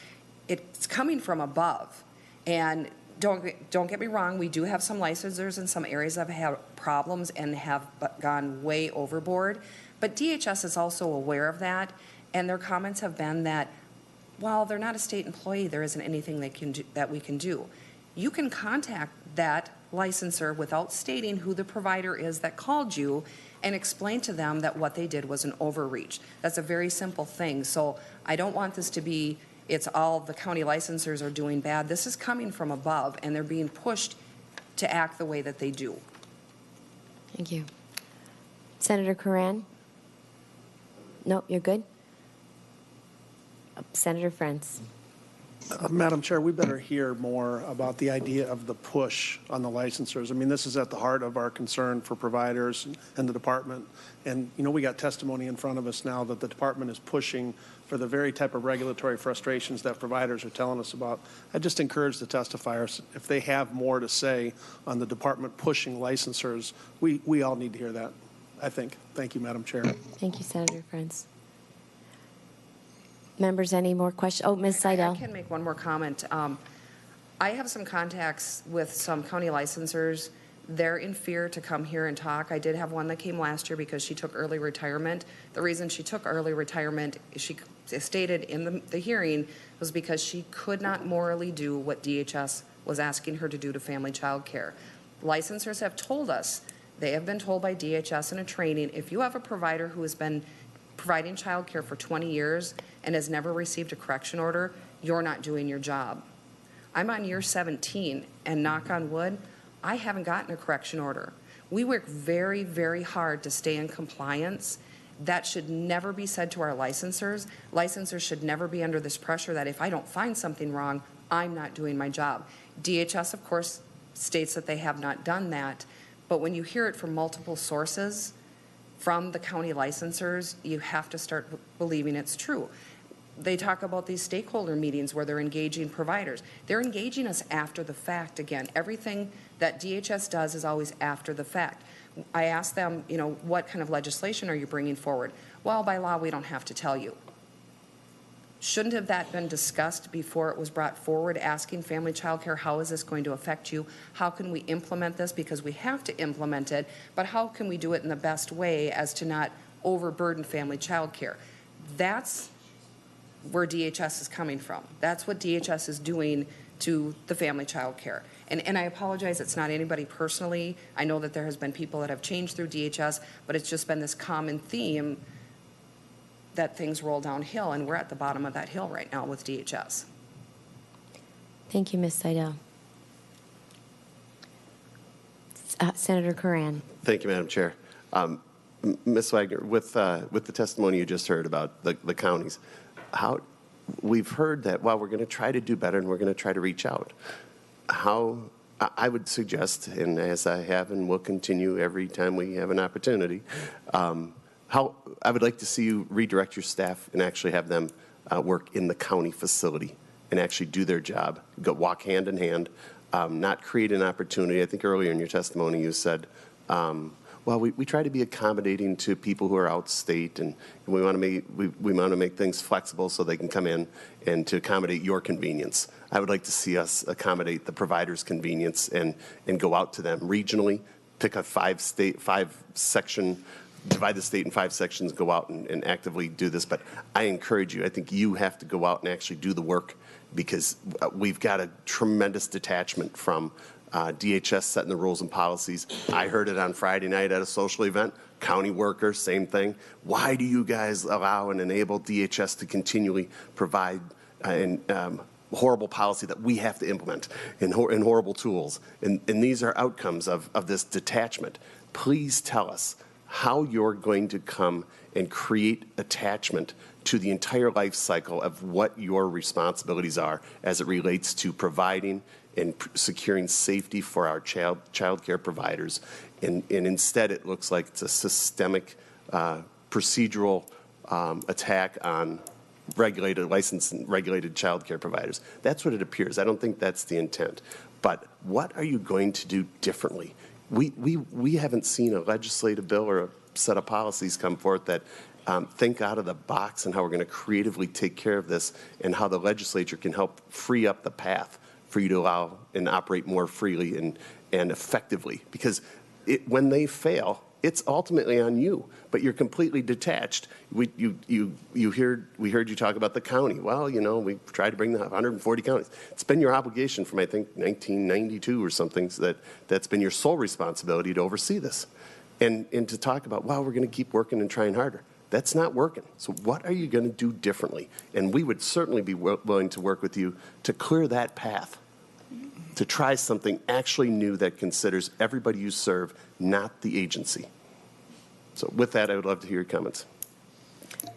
it's coming from above. And don't get me wrong, we do have some licensors in some areas that have had problems and have gone way overboard. But DHS is also aware of that, and their comments have been that, while they're not a state employee, there isn't anything that we can do. You can contact that licensor without stating who the provider is that called you and explain to them that what they did was an overreach. That's a very simple thing. So I don't want this to be, it's all the county licensors are doing bad. This is coming from above, and they're being pushed to act the way that they do. Thank you. Senator Curran? No, you're good? Senator Friends. Madam Chair, we better hear more about the idea of the push on the licensors. I mean, this is at the heart of our concern for providers and the department. And, you know, we got testimony in front of us now that the department is pushing for the very type of regulatory frustrations that providers are telling us about. I just encourage the testifiers, if they have more to say on the department pushing licensors, we all need to hear that, I think. Thank you, Madam Chair. Thank you, Senator Friends. Members, any more questions? Oh, Ms. Seydel. I can make one more comment. I have some contacts with some county licensors. They're in fear to come here and talk. I did have one that came last year because she took early retirement. The reason she took early retirement, she stated in the hearing, was because she could not morally do what DHS was asking her to do to family child care. Licensors have told us, they have been told by DHS in a training, if you have a provider who has been providing child care for 20 years and has never received a correction order, you're not doing your job. I'm on year 17, and knock on wood, I haven't gotten a correction order. We work very, very hard to stay in compliance. That should never be said to our licensors. Licensors should never be under this pressure that if I don't find something wrong, I'm not doing my job. DHS, of course, states that they have not done that, but when you hear it from multiple sources, from the county licensors, you have to start believing it's true. They talk about these stakeholder meetings where they're engaging providers. They're engaging us after the fact again. Everything that DHS does is always after the fact. I asked them, you know, what kind of legislation are you bringing forward? Well, by law, we don't have to tell you. Shouldn't have that been discussed before it was brought forward, asking family child care, how is this going to affect you? How can we implement this? Because we have to implement it, but how can we do it in the best way as to not overburden family child care? That's where DHS is coming from. That's what DHS is doing to the family child care. And I apologize, it's not anybody personally. I know that there has been people that have changed through DHS, but it's just been this common theme that things roll downhill, and we're at the bottom of that hill right now with DHS. Thank you, Ms. Seydel. Senator Curran. Thank you, Madam Chair. Ms. Wagner, with the testimony you just heard about the counties, we've heard that, well, we're going to try to do better and we're going to try to reach out. I would suggest, and as I have and will continue every time we have an opportunity, I would like to see you redirect your staff and actually have them work in the county facility and actually do their job, walk hand in hand, not create an opportunity. I think earlier in your testimony you said, well, we try to be accommodating to people who are out state, and we want to make things flexible so they can come in and to accommodate your convenience. I would like to see us accommodate the provider's convenience and go out to them regionally, pick a five-section, divide the state in 5 sections, go out and actively do this. But I encourage you, I think you have to go out and actually do the work, because we've got a tremendous detachment from DHS setting the rules and policies. I heard it on Friday night at a social event. County workers, same thing. Why do you guys allow and enable DHS to continually provide horrible policy that we have to implement and horrible tools? And these are outcomes of this detachment. Please tell us how you're going to come and create attachment to the entire life cycle of what your responsibilities are as it relates to providing and securing safety for our child care providers. And instead, it looks like it's a systemic procedural attack on licensed and regulated child care providers. That's what it appears. I don't think that's the intent. But what are you going to do differently? We haven't seen a legislative bill or a set of policies come forth that think out of the box and how we're going to creatively take care of this, and how the legislature can help free up the path for you to allow and operate more freely and effectively. Because when they fail, it's ultimately on you, but you're completely detached. We heard you talk about the county. Well, you know, we tried to bring the 140 counties. It's been your obligation from, I think, 1992 or something, so that's been your sole responsibility to oversee this. And to talk about, well, we're going to keep working and trying harder. That's not working. So what are you going to do differently? And we would certainly be willing to work with you to clear that path, to try something actually new that considers everybody you serve, not the agency. So with that, I would love to hear your comments.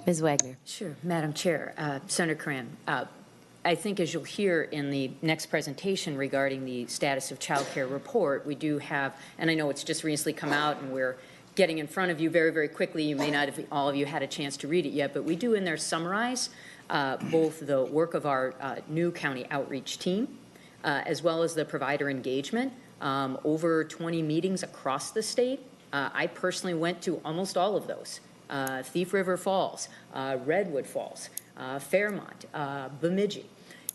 Ms. Wagner. Sure, Madam Chair. Senator Cran, I think as you'll hear in the next presentation regarding the status of child care report, we do have, and I know it's just recently come out and we're getting in front of you very, very quickly. You may not have, all of you, had a chance to read it yet, but we do in there summarize both the work of our new county outreach team, as well as the provider engagement. Over 20 meetings across the state. I personally went to almost all of those. Thief River Falls, Redwood Falls, Fairmont, Bemidji.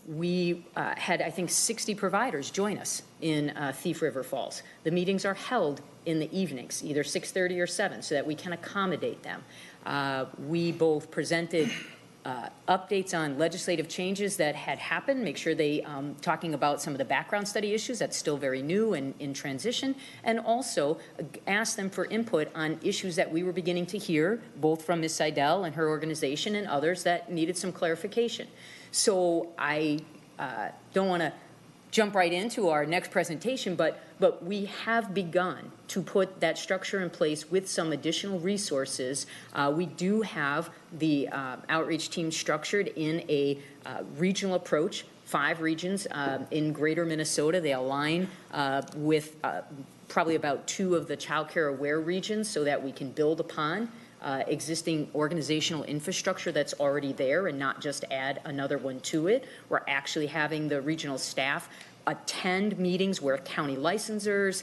We had, I think, 60 providers join us in Thief River Falls. The meetings are held in the evenings, either 6:30 or 7, so that we can accommodate them. We both presented updates on legislative changes that had happened, make sure they, talking about some of the background study issues that's still very new and in transition, and also asked them for input on issues that we were beginning to hear, both from Ms. Seydel and her organization and others that needed some clarification. So I don't want to jump right into our next presentation, but we have begun to put that structure in place with some additional resources. We do have the outreach team structured in a regional approach, 5 regions in greater Minnesota. They align with probably about 2 of the child care aware regions so that we can build upon existing organizational infrastructure that's already there and not just add another one to it. We're actually having the regional staff attend meetings where county licensors,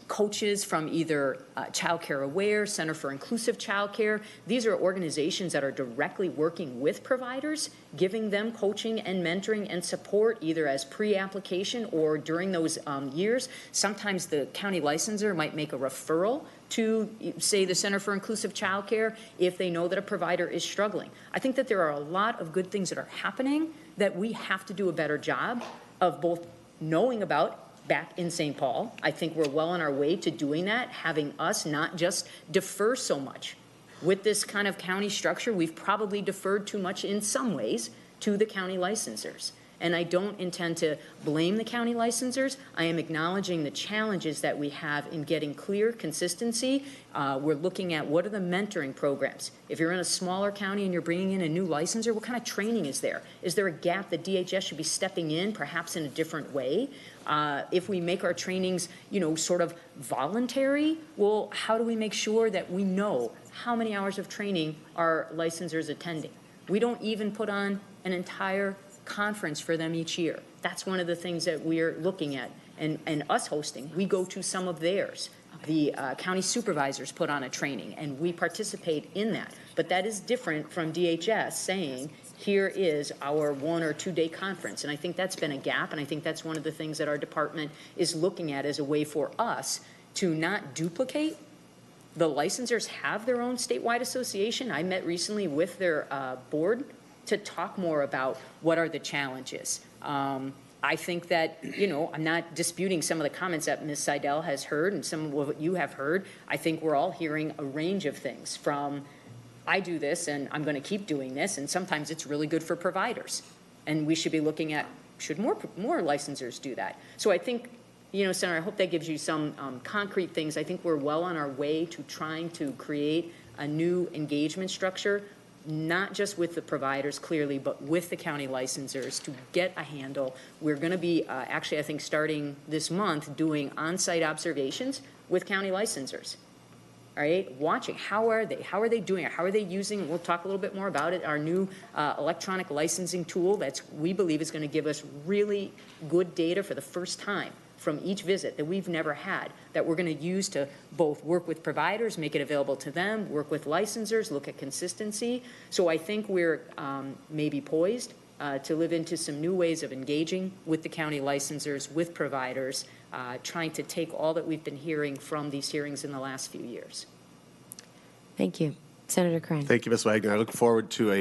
coaches from either Child Care Aware, Center for Inclusive Child Care. These are organizations that are directly working with providers, giving them coaching and mentoring and support either as pre-application or during those years. Sometimes the county licensor might make a referral to, say, the Center for Inclusive Child Care if they know that a provider is struggling. I think that there are a lot of good things that are happening that we have to do a better job of both knowing about back in St. Paul. I think we're well on our way to doing that, having us not just defer so much. With this kind of county structure, we've probably deferred too much in some ways to the county licensors. And I don't intend to blame the county licensors. I am acknowledging the challenges that we have in getting clear consistency. We're looking at what are the mentoring programs. If you're in a smaller county and you're bringing in a new licensor, what kind of training is there? Is there a gap that DHS should be stepping in, perhaps in a different way? If we make our trainings, sort of voluntary, well, how do we make sure that we know how many hours of training our licensors attending? We don't even put on an entire conference for them each year. That's one of the things that we're looking at and us hosting. We go to some of theirs. The county supervisors put on a training and we participate in that. But that is different from DHS saying, here is our 1 or 2 day conference. And I think that's been a gap, and I think that's one of the things that our department is looking at as a way for us to not duplicate. The licensors have their own statewide association. I met recently with their board to talk more about what are the challenges. I think that, I'm not disputing some of the comments that Ms. Seydel has heard and some of what you have heard. I think we're all hearing a range of things from, I do this and I'm going to keep doing this, and sometimes it's really good for providers. And we should be looking at, should more licensors do that? So I think, Senator, I hope that gives you some concrete things. I think we're well on our way to trying to create a new engagement structure, not just with the providers, clearly, but with the county licensors to get a handle. We're going to be, actually, I think, starting this month, doing on-site observations with county licensors. All right, watching, how are they doing it? How are they using, we'll talk a little bit more about it, our new electronic licensing tool we believe is going to give us really good data for the first time from each visit that we've never had that we're going to use to both work with providers, make it available to them, work with licensors, look at consistency. So I think we're maybe poised to live into some new ways of engaging with the county licensors, with providers, trying to take all that we've been hearing from these hearings in the last few years. Thank you. Senator Crane. Thank you, Ms. Wagner. I look forward to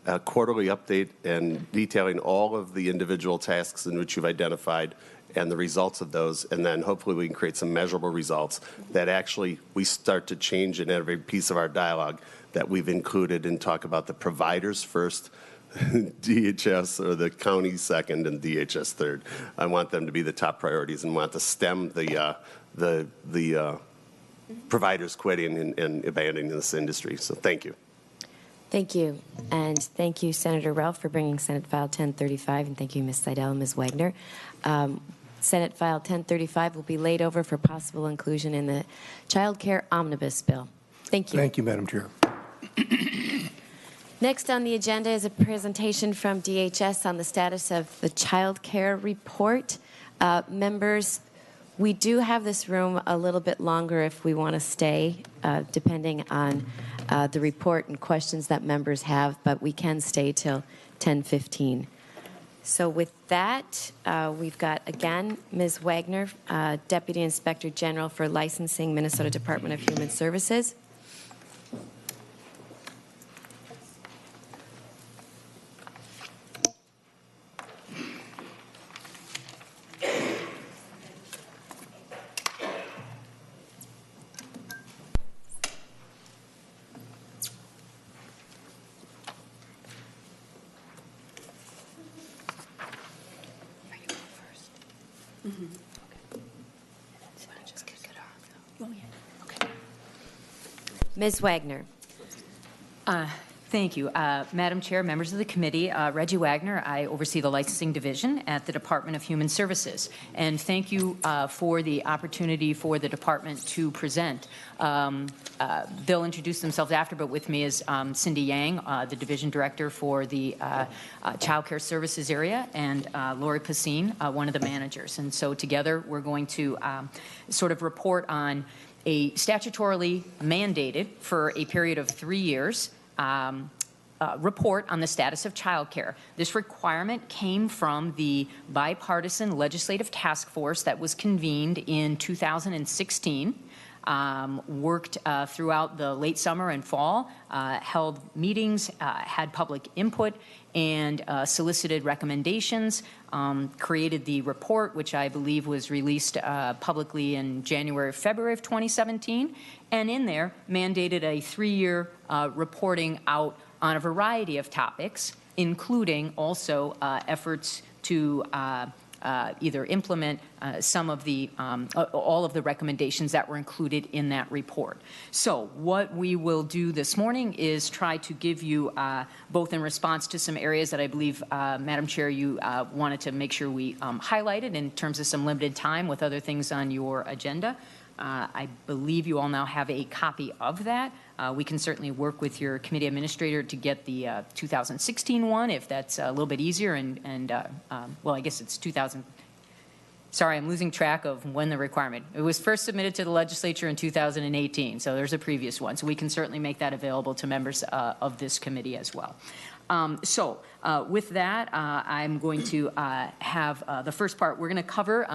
a quarterly update and detailing all of the individual tasks in which you've identified and the results of those, and then hopefully we can create some measurable results that actually we start to change in every piece of our dialogue that we've included and talk about the providers first, DHS or the county second, and DHS third. I want them to be the top priorities and want to stem the providers quitting and abandoning this industry. So thank you. Thank you. And thank you, Senator Ralph, for bringing Senate File 1035, and thank you, Ms. Seydel and Ms. Wagner. Senate File 1035 will be laid over for possible inclusion in the Childcare Omnibus Bill. Thank you. Thank you, Madam Chair. Next on the agenda is a presentation from DHS on the status of the child care report. Members, we do have this room a little bit longer if we want to stay, depending on the report and questions that members have, but we can stay till 10:15. So with that, we've got, again, Ms. Wagner, Deputy Inspector General for Licensing, Minnesota Department of Human Services. Ms. Wagner. Thank you. Madam Chair, members of the committee, Reggie Wagner. I oversee the licensing division at the Department of Human Services. And thank you for the opportunity for the department to present. They'll introduce themselves after, but with me is Cindy Yang, the division director for the Child Care Services area, and Lori Pacine, one of the managers. And so together we're going to sort of report on a statutorily mandated for a period of 3 years report on the status of childcare. This requirement came from the bipartisan legislative task force that was convened in 2016, worked throughout the late summer and fall, held meetings, had public input, and solicited recommendations, created the report, which I believe was released publicly in January or February of 2017, and in there mandated a 3-year reporting out on a variety of topics, including also efforts to either implement some of the, all of the recommendations that were included in that report. So what we will do this morning is try to give you, both in response to some areas that I believe, Madam Chair, you wanted to make sure we highlighted in terms of some limited time with other things on your agenda. I believe you all now have a copy of that. We can certainly work with your committee administrator to get the 2016 one, if that's a little bit easier. Well, I guess it's 2000. Sorry, I'm losing track of when the requirement. It was first submitted to the legislature in 2018, so there's a previous one. So we can certainly make that available to members of this committee as well. With that, I'm going to have the first part. We're going to cover,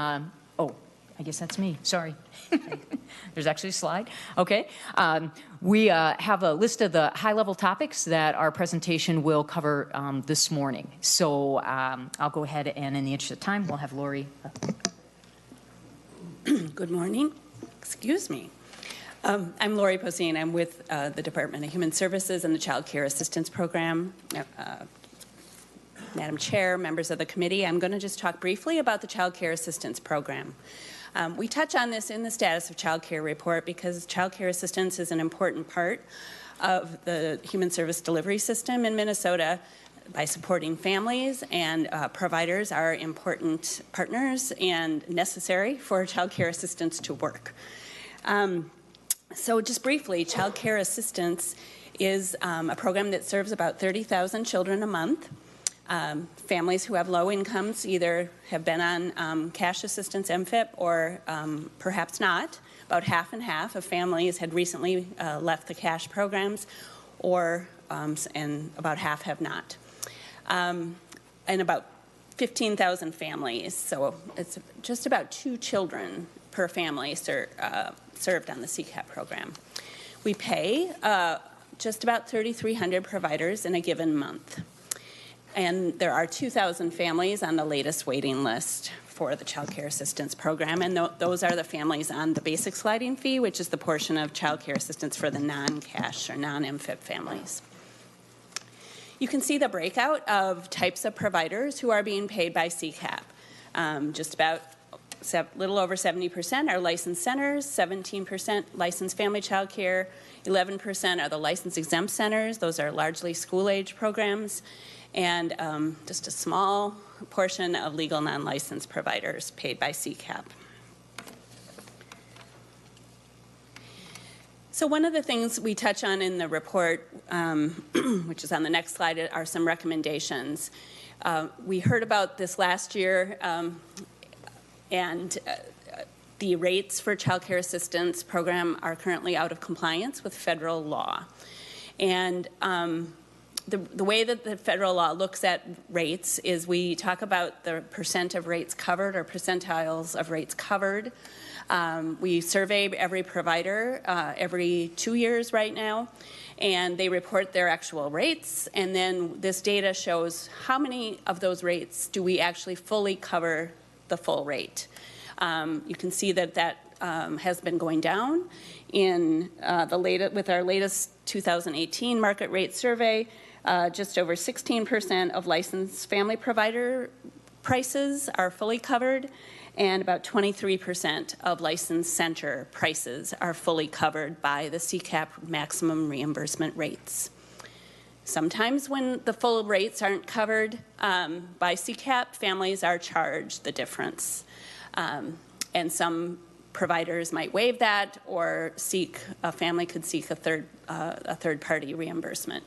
I guess that's me. Sorry. There's actually a slide. Okay. We have a list of the high-level topics that our presentation will cover this morning. So I'll go ahead and, in the interest of time, we'll have Lori. Good morning. Excuse me. I'm Lori Pacine. I'm with the Department of Human Services and the Childcare Assistance Program. Madam Chair, members of the committee, I'm going to just talk briefly about the Childcare Assistance Program. We touch on this in the status of child care report because child care assistance is an important part of the human service delivery system in Minnesota by supporting families, and providers are important partners and necessary for child care assistance to work. So just briefly, child care assistance is a program that serves about 30,000 children a month. Families who have low incomes either have been on cash assistance MFIP or perhaps not. About half and half of families had recently left the cash programs, or and about half have not. And about 15,000 families, so it's just about 2 children per family served on the CCAP program. We pay just about 3,300 providers in a given month. And there are 2,000 families on the latest waiting list for the Child Care Assistance Program, and those are the families on the basic sliding fee, which is the portion of Child Care Assistance for the non-cash or non-MFIP families. You can see the breakout of types of providers who are being paid by CCAP. Just about little over 70% are licensed centers, 17% licensed family child care, 11% are the licensed exempt centers. Those are largely school-age programs, and just a small portion of legal non-licensed providers paid by CCAP. So one of the things we touch on in the report, which is on the next slide, are some recommendations. We heard about this last year, and the rates for Child Care Assistance program are currently out of compliance with federal law. And the way that the federal law looks at rates is we talk about the percent of rates covered or percentiles of rates covered. We survey every provider every 2 years right now, and they report their actual rates, and then this data shows how many of those rates do we actually fully cover the full rate. You can see that that has been going down in with our latest 2018 market rate survey. Just over 16% of licensed family provider prices are fully covered, and about 23% of licensed center prices are fully covered by the CCAP maximum reimbursement rates. Sometimes when the full rates aren't covered by CCAP, families are charged the difference. And some providers might waive that, or a family could seek a third-party reimbursement.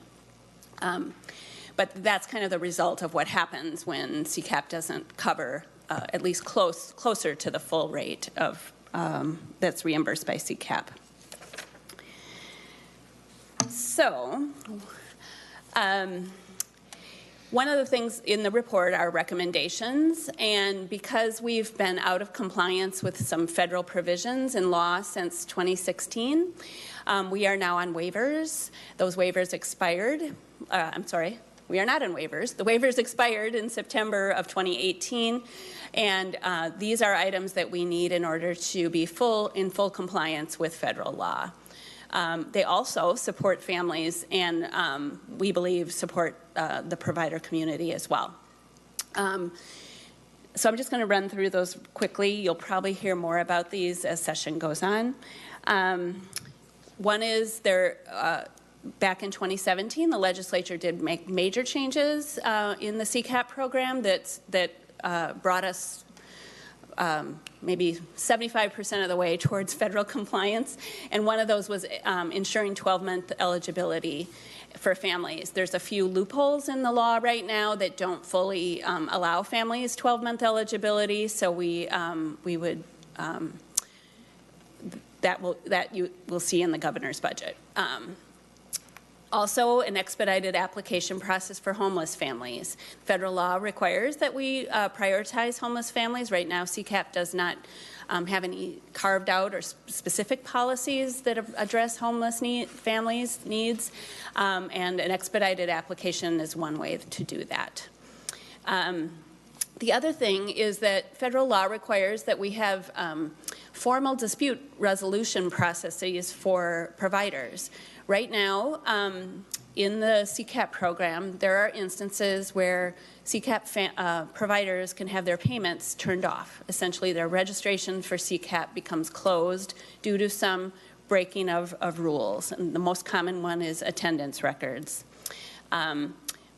But that's kind of the result of what happens when CCAP doesn't cover at least closer to the full rate of that's reimbursed by CCAP. So, one of the things in the report are recommendations, and because we've been out of compliance with some federal provisions in law since 2016, we are now on waivers. Those waivers expired. We are not on waivers. The waivers expired in September of 2018, and these are items that we need in order to be in full compliance with federal law. They also support families and we believe support the provider community as well. So I'm just going to run through those quickly. You'll probably hear more about these as session goes on. One is back in 2017, the legislature did make major changes in the CCAP program that brought us maybe 75% of the way towards federal compliance, and one of those was ensuring 12-month eligibility for families. There's a few loopholes in the law right now that don't fully allow families 12-month eligibility, so we would that you will see in the governor's budget. Also, an expedited application process for homeless families. Federal law requires that we prioritize homeless families. Right now, CCAP does not have any carved out or specific policies that address homeless families' needs, and an expedited application is one way to do that. The other thing is that federal law requires that we have formal dispute resolution processes for providers. Right now, in the CCAP program, there are instances where CCAP providers can have their payments turned off. Essentially, their registration for CCAP becomes closed due to some breaking of rules. And the most common one is attendance records.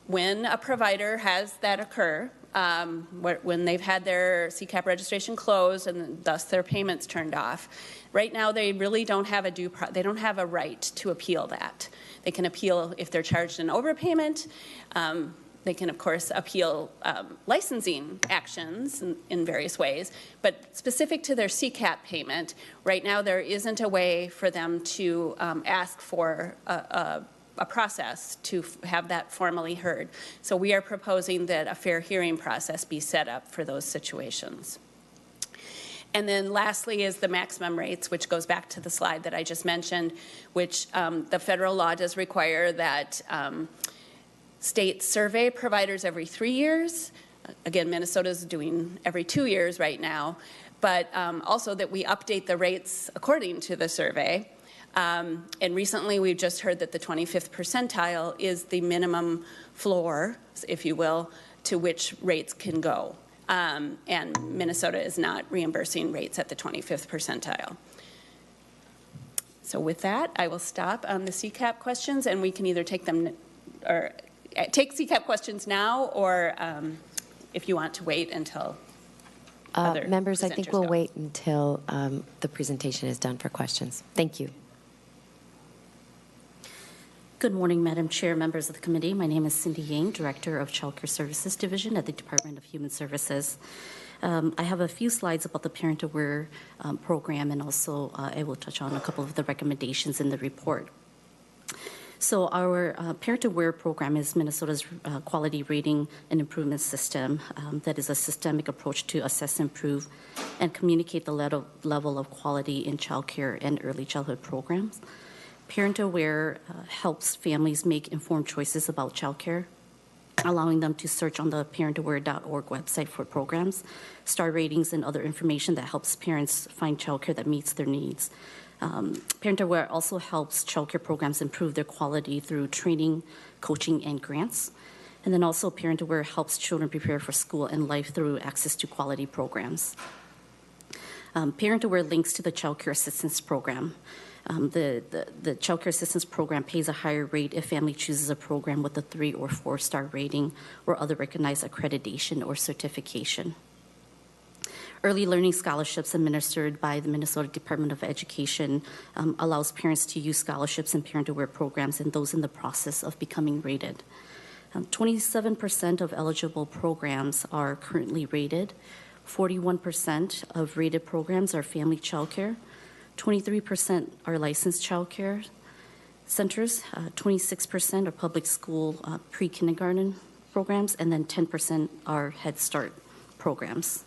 When a provider has that occur, when they've had their CCAP registration closed and thus their payments turned off, right now they really don't have they don't have a right to appeal that. They can appeal if they're charged an overpayment, They can, of course, appeal licensing actions in various ways, but specific to their CCAP payment, right now there isn't a way for them to ask for a process to have that formally heard. So we are proposing that a fair hearing process be set up for those situations. And then lastly is the maximum rates, which goes back to the slide that I just mentioned, which the federal law does require that states survey providers every 3 years. Again, Minnesota's doing every 2 years right now, but also that we update the rates according to the survey. And recently we've just heard that the 25th percentile is the minimum floor, if you will, to which rates can go. And Minnesota is not reimbursing rates at the 25th percentile. So with that, I will stop on the CCAP questions, and we can either take them or take CCAP questions now, or if you want to wait until other members, I think we'll go. wait until the presentation is done for questions. Thank you. Good morning, Madam Chair, members of the committee. My name is Cindy Yang, Director of Childcare Services Division at the Department of Human Services. I have a few slides about the Parent Aware program, and also I will touch on a couple of the recommendations in the report. So our Parent Aware program is Minnesota's quality rating and improvement system that is a systemic approach to assess, improve, and communicate the level of quality in childcare and early childhood programs. Parent Aware helps families make informed choices about childcare, allowing them to search on the parentaware.org website for programs, star ratings, and other information that helps parents find childcare that meets their needs. Parent Aware also helps childcare programs improve their quality through training, coaching, and grants. And then also Parent Aware helps children prepare for school and life through access to quality programs. Parent Aware links to the Childcare Assistance program. The Childcare Assistance program pays a higher rate if family chooses a program with a 3- or 4-star rating or other recognized accreditation or certification. Early learning scholarships administered by the Minnesota Department of Education allows parents to use scholarships in Parent Aware programs and those in the process of becoming rated. 27% of eligible programs are currently rated. 41% of rated programs are family childcare. 23% are licensed childcare centers. 26% are public school pre-kindergarten programs, and then 10% are Head Start programs.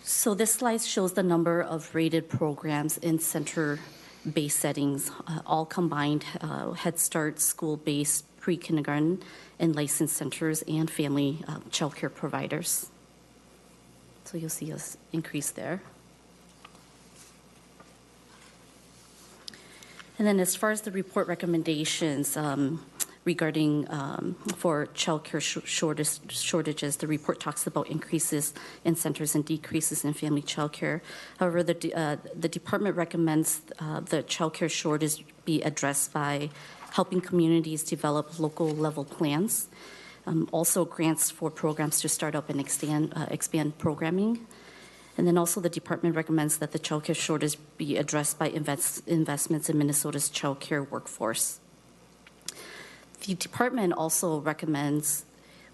So this slide shows the number of rated programs in center-based settings, all combined, Head Start, school-based, pre-kindergarten, and licensed centers and family childcare providers. So you'll see us increase there. And then as far as the report recommendations regarding for childcare shortages, the report talks about increases in centers and decreases in family childcare. However, the department recommends the childcare shortage be addressed by helping communities develop local level plans. Also grants for programs to start up and expand programming. And then also the department recommends that the childcare shortage be addressed by investments in Minnesota's childcare workforce. The department also recommends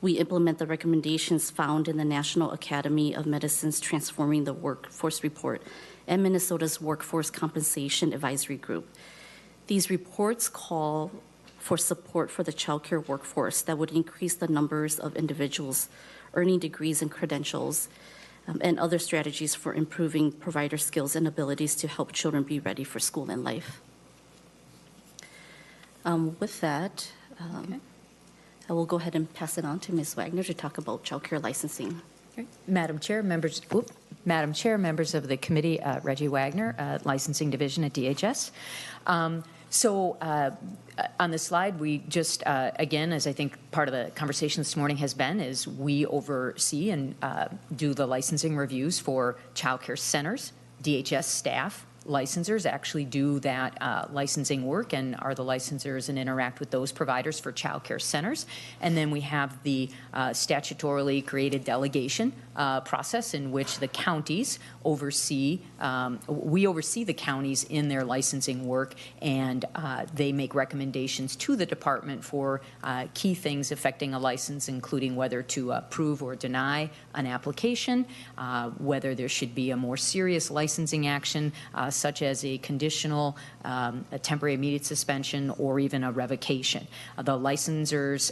we implement the recommendations found in the National Academy of Medicine's Transforming the Workforce Report and Minnesota's Workforce Compensation Advisory Group. These reports call for support for the childcare workforce that would increase the numbers of individuals earning degrees and credentials and other strategies for improving provider skills and abilities to help children be ready for school and life. With that, okay. I will go ahead and pass it on to Ms. Wagner to talk about childcare licensing. Right. Madam Chair, members of the committee, Reggie Wagner, Licensing Division at DHS. So on the slide, we just, again, as I think part of the conversation this morning has been, is we oversee and do the licensing reviews for childcare centers, DHS staff, licensors actually do that licensing work and are the licensors and interact with those providers for child care centers. And then we have the statutorily created delegation process in which the counties oversee, we oversee the counties in their licensing work, and they make recommendations to the department for key things affecting a license, including whether to approve or deny an application, whether there should be a more serious licensing action, such as a conditional, a temporary immediate suspension, or even a revocation. The licensors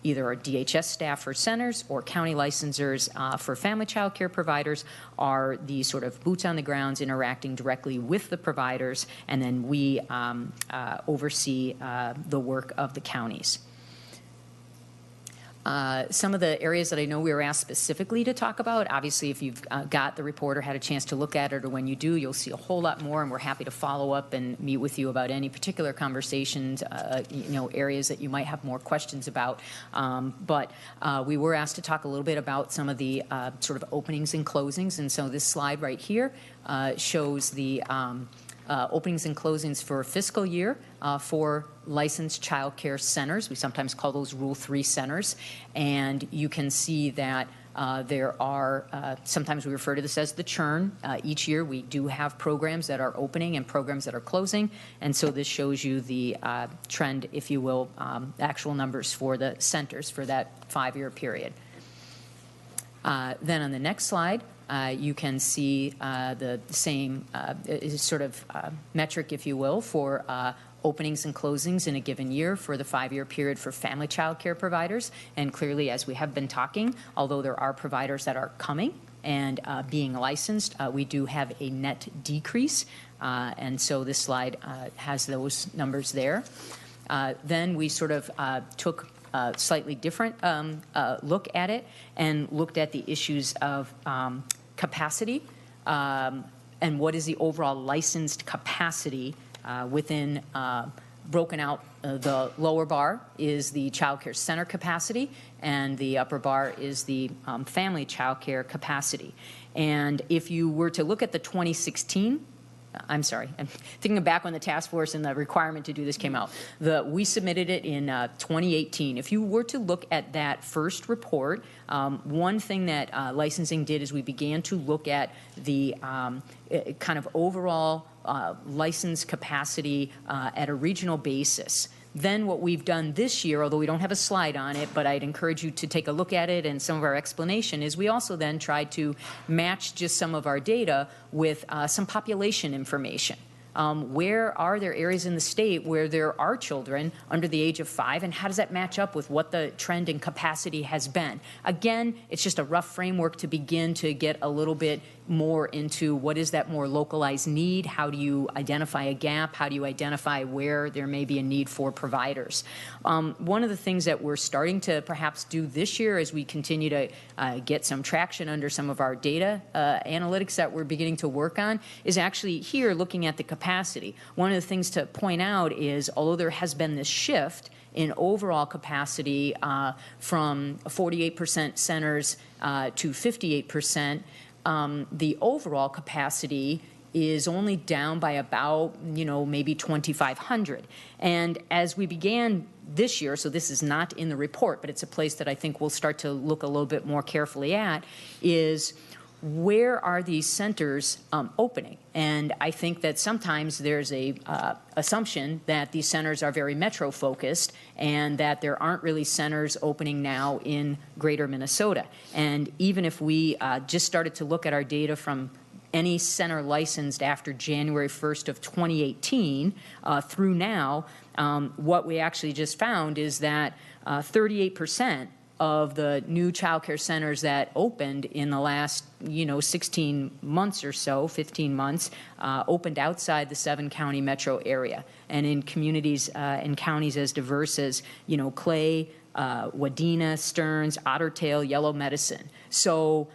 either are DHS staff for centers or county licensors for family child care providers are the sort of boots on the grounds interacting directly with the providers, and then we oversee the work of the counties. Some of the areas that I know we were asked specifically to talk about, obviously if you've got the report or had a chance to look at it, or when you do, you'll see a whole lot more, and we're happy to follow up and meet with you about any particular conversations, areas that you might have more questions about. But we were asked to talk a little bit about some of the sort of openings and closings, and so this slide right here shows the openings and closings for fiscal year for licensed child care centers. We sometimes call those Rule 3 centers. And you can see that there are, sometimes we refer to this as the churn. Each year we do have programs that are opening and programs that are closing. And so this shows you the trend, if you will, actual numbers for the centers for that 5-year period. Then on the next slide, you can see the same sort of metric, if you will, for openings and closings in a given year for the 5-year period for family child care providers. And clearly, as we have been talking, although there are providers that are coming and being licensed, we do have a net decrease. And so this slide has those numbers there. Then we sort of took a slightly different look at it and looked at the issues of capacity and what is the overall licensed capacity within broken out. The lower bar is the child care center capacity, and the upper bar is the family child care capacity. And if you were to look at the 2016, I'm sorry, I'm thinking back when the task force and the requirement to do this came out. We submitted it in 2018. If you were to look at that first report, one thing that licensing did is we began to look at the kind of overall license capacity at a regional basis. Then what we've done this year, although we don't have a slide on it, but I'd encourage you to take a look at it, and some of our explanation is we also then tried to match just some of our data with some population information. Where are there areas in the state where there are children under the age of 5, and how does that match up with what the trend in capacity has been? Again, it's just a rough framework to begin to get a little bit more into what is that more localized need, how do you identify a gap, how do you identify where there may be a need for providers. One of the things that we're starting to perhaps do this year as we continue to get some traction under some of our data analytics that we're beginning to work on is actually here looking at the capacity. One of the things to point out is although there has been this shift in overall capacity from 48% centers to 58%, the overall capacity is only down by about, maybe 2,500. And as we began this year, so this is not in the report, but it's a place that I think we'll start to look a little bit more carefully at, is where are these centers opening? And I think that sometimes there's a assumption that these centers are very metro focused and that there aren't really centers opening now in greater Minnesota. And even if we just started to look at our data from any center licensed after January 1st of 2018 through now, what we actually just found is that 38% of the new child care centers that opened in the last, 16 months or so, 15 months, opened outside the 7-county metro area and in communities and counties as diverse as, Clay, Wadena, Stearns, Otter Tail, Yellow Medicine. So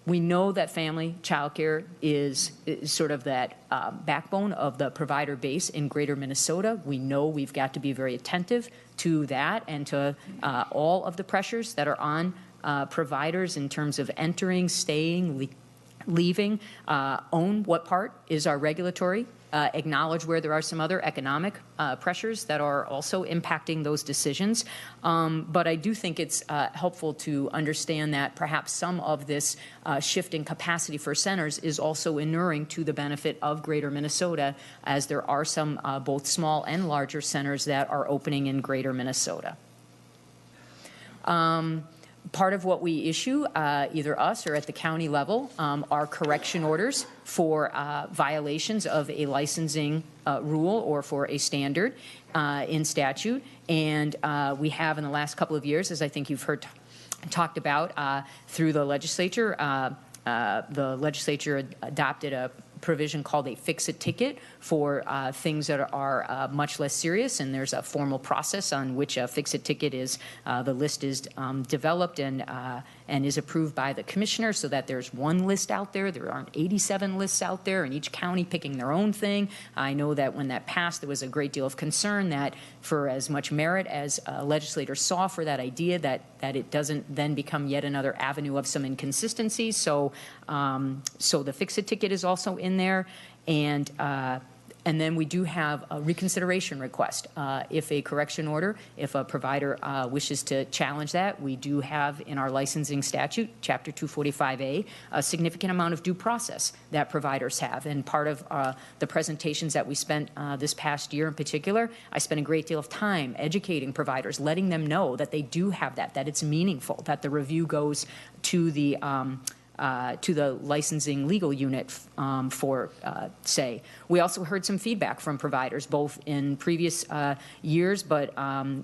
we know that family child care is sort of that backbone of the provider base in greater Minnesota. We know we've got to be very attentive to that and to all of the pressures that are on providers in terms of entering, staying, leaving, own what part is our regulatory, acknowledge where there are some other economic pressures that are also impacting those decisions. But I do think it's helpful to understand that perhaps some of this shift in capacity for centers is also inuring to the benefit of Greater Minnesota, as there are some both small and larger centers that are opening in Greater Minnesota. Part of what we issue, either us or at the county level, are correction orders for violations of a licensing rule or for a standard in statute. And we have in the last couple of years, as I think you've heard talked about through the legislature adopted a provision called a fix-it ticket for things that are much less serious, and there's a formal process on which a fix-it ticket is. The list is developed and is approved by the commissioner, so that there's one list out there. There aren't 87 lists out there, and each county picking their own thing. I know that when that passed, there was a great deal of concern that for as much merit as legislators saw for that idea, that it doesn't then become yet another avenue of some inconsistency. So the fix-it ticket is also in there, and then we do have a reconsideration request. If a correction order, if a provider wishes to challenge that, we do have in our licensing statute, Chapter 245A, a significant amount of due process that providers have. And part of the presentations that we spent this past year in particular, I spent a great deal of time educating providers, letting them know that they do have that it's meaningful, that the review goes to the licensing legal unit for say. We also heard some feedback from providers, both in previous years, but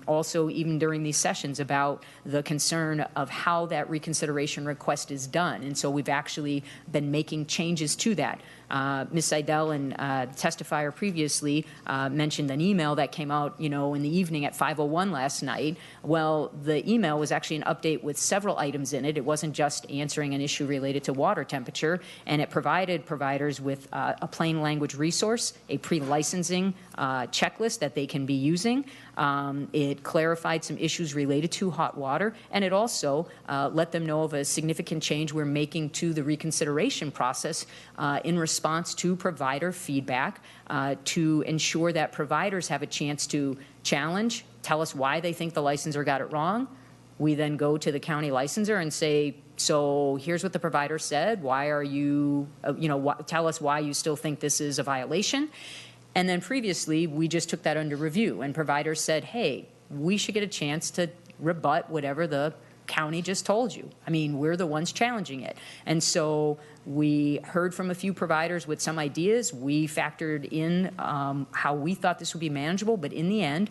also even during these sessions, about the concern of how that reconsideration request is done. And so we've actually been making changes to that. Ms. Seydel and testifier previously mentioned an email that came out, in the evening at 5:01 last night. Well, the email was actually an update with several items in it. It wasn't just answering an issue related to water temperature, and it provided providers with a plain language resource, a pre-licensing checklist that they can be using. It clarified some issues related to hot water, and it also let them know of a significant change we're making to the reconsideration process in response to provider feedback to ensure that providers have a chance to challenge, tell us why they think the licensor got it wrong. We then go to the county licensor and say, so here's what the provider said. Why are you, tell us why you still think this is a violation. And then previously, we just took that under review, and providers said, hey, we should get a chance to rebut whatever the county just told you. I mean, we're the ones challenging it. And so we heard from a few providers with some ideas. We factored in how we thought this would be manageable, but in the end,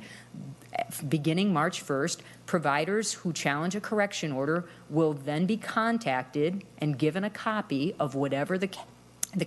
beginning March 1st, providers who challenge a correction order will then be contacted and given a copy of whatever the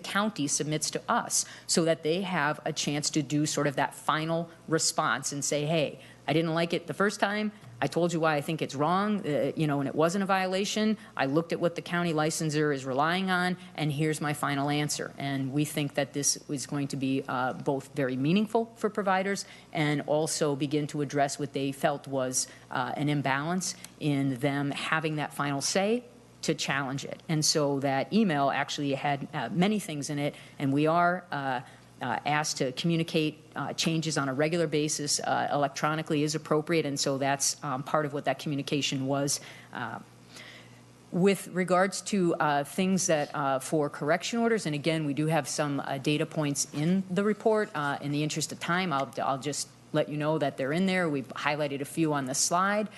county submits to us, so that they have a chance to do sort of that final response and say, hey, I didn't like it the first time. I told you why I think it's wrong, and it wasn't a violation. I looked at what the county licensor is relying on, and here's my final answer. And we think that this is going to be both very meaningful for providers and also begin to address what they felt was an imbalance in them having that final say to challenge it. And so that email actually had many things in it, and we are asked to communicate changes on a regular basis electronically is appropriate, and so that's part of what that communication was. With regards to things that for correction orders, and again, we do have some data points in the report. In the interest of time, I'll just let you know that they're in there. We've highlighted a few on the slide.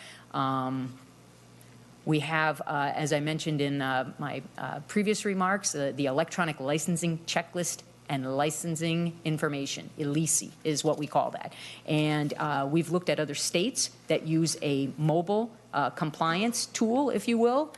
We have, as I mentioned in my previous remarks, the electronic licensing checklist and licensing information, ELICI is what we call that. And we've looked at other states that use a mobile compliance tool, if you will.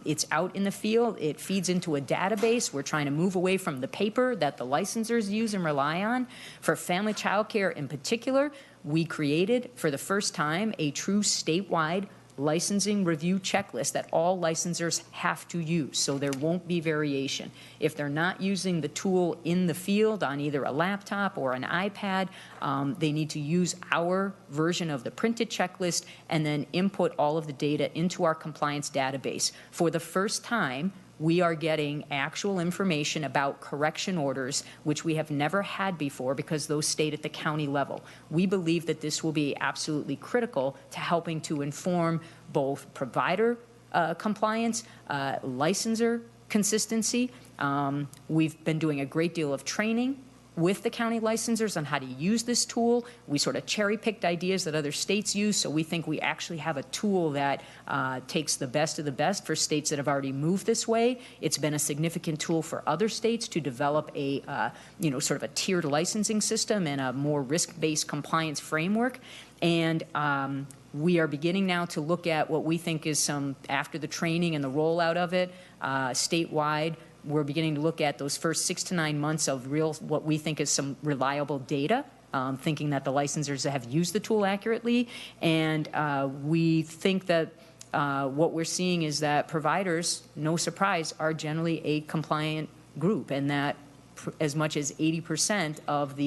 It's out in the field. It feeds into a database. We're trying to move away from the paper that the licensors use and rely on. For family child care in particular, we created for the first time a true statewide licensing review checklist that all licensors have to use, so there won't be variation. If they're not using the tool in the field on either a laptop or an iPad, they need to use our version of the printed checklist and then input all of the data into our compliance database. For the first time, we are getting actual information about correction orders, which we have never had before because those stayed at the county level. We believe that this will be absolutely critical to helping to inform both provider compliance, licensor consistency. We've been doing a great deal of training with the county licensors on how to use this tool. We sort of cherry-picked ideas that other states use, so we think we actually have a tool that takes the best of the best for states that have already moved this way. It's been a significant tool for other states to develop a, sort of a tiered licensing system and a more risk-based compliance framework. And we are beginning now to look at what we think is some, after the training and the rollout of it, statewide, we're beginning to look at those first 6 to 9 months of real, what we think is some reliable data, thinking that the licensors have used the tool accurately. And we think that what we're seeing is that providers, no surprise, are generally a compliant group, and that as much as 80% of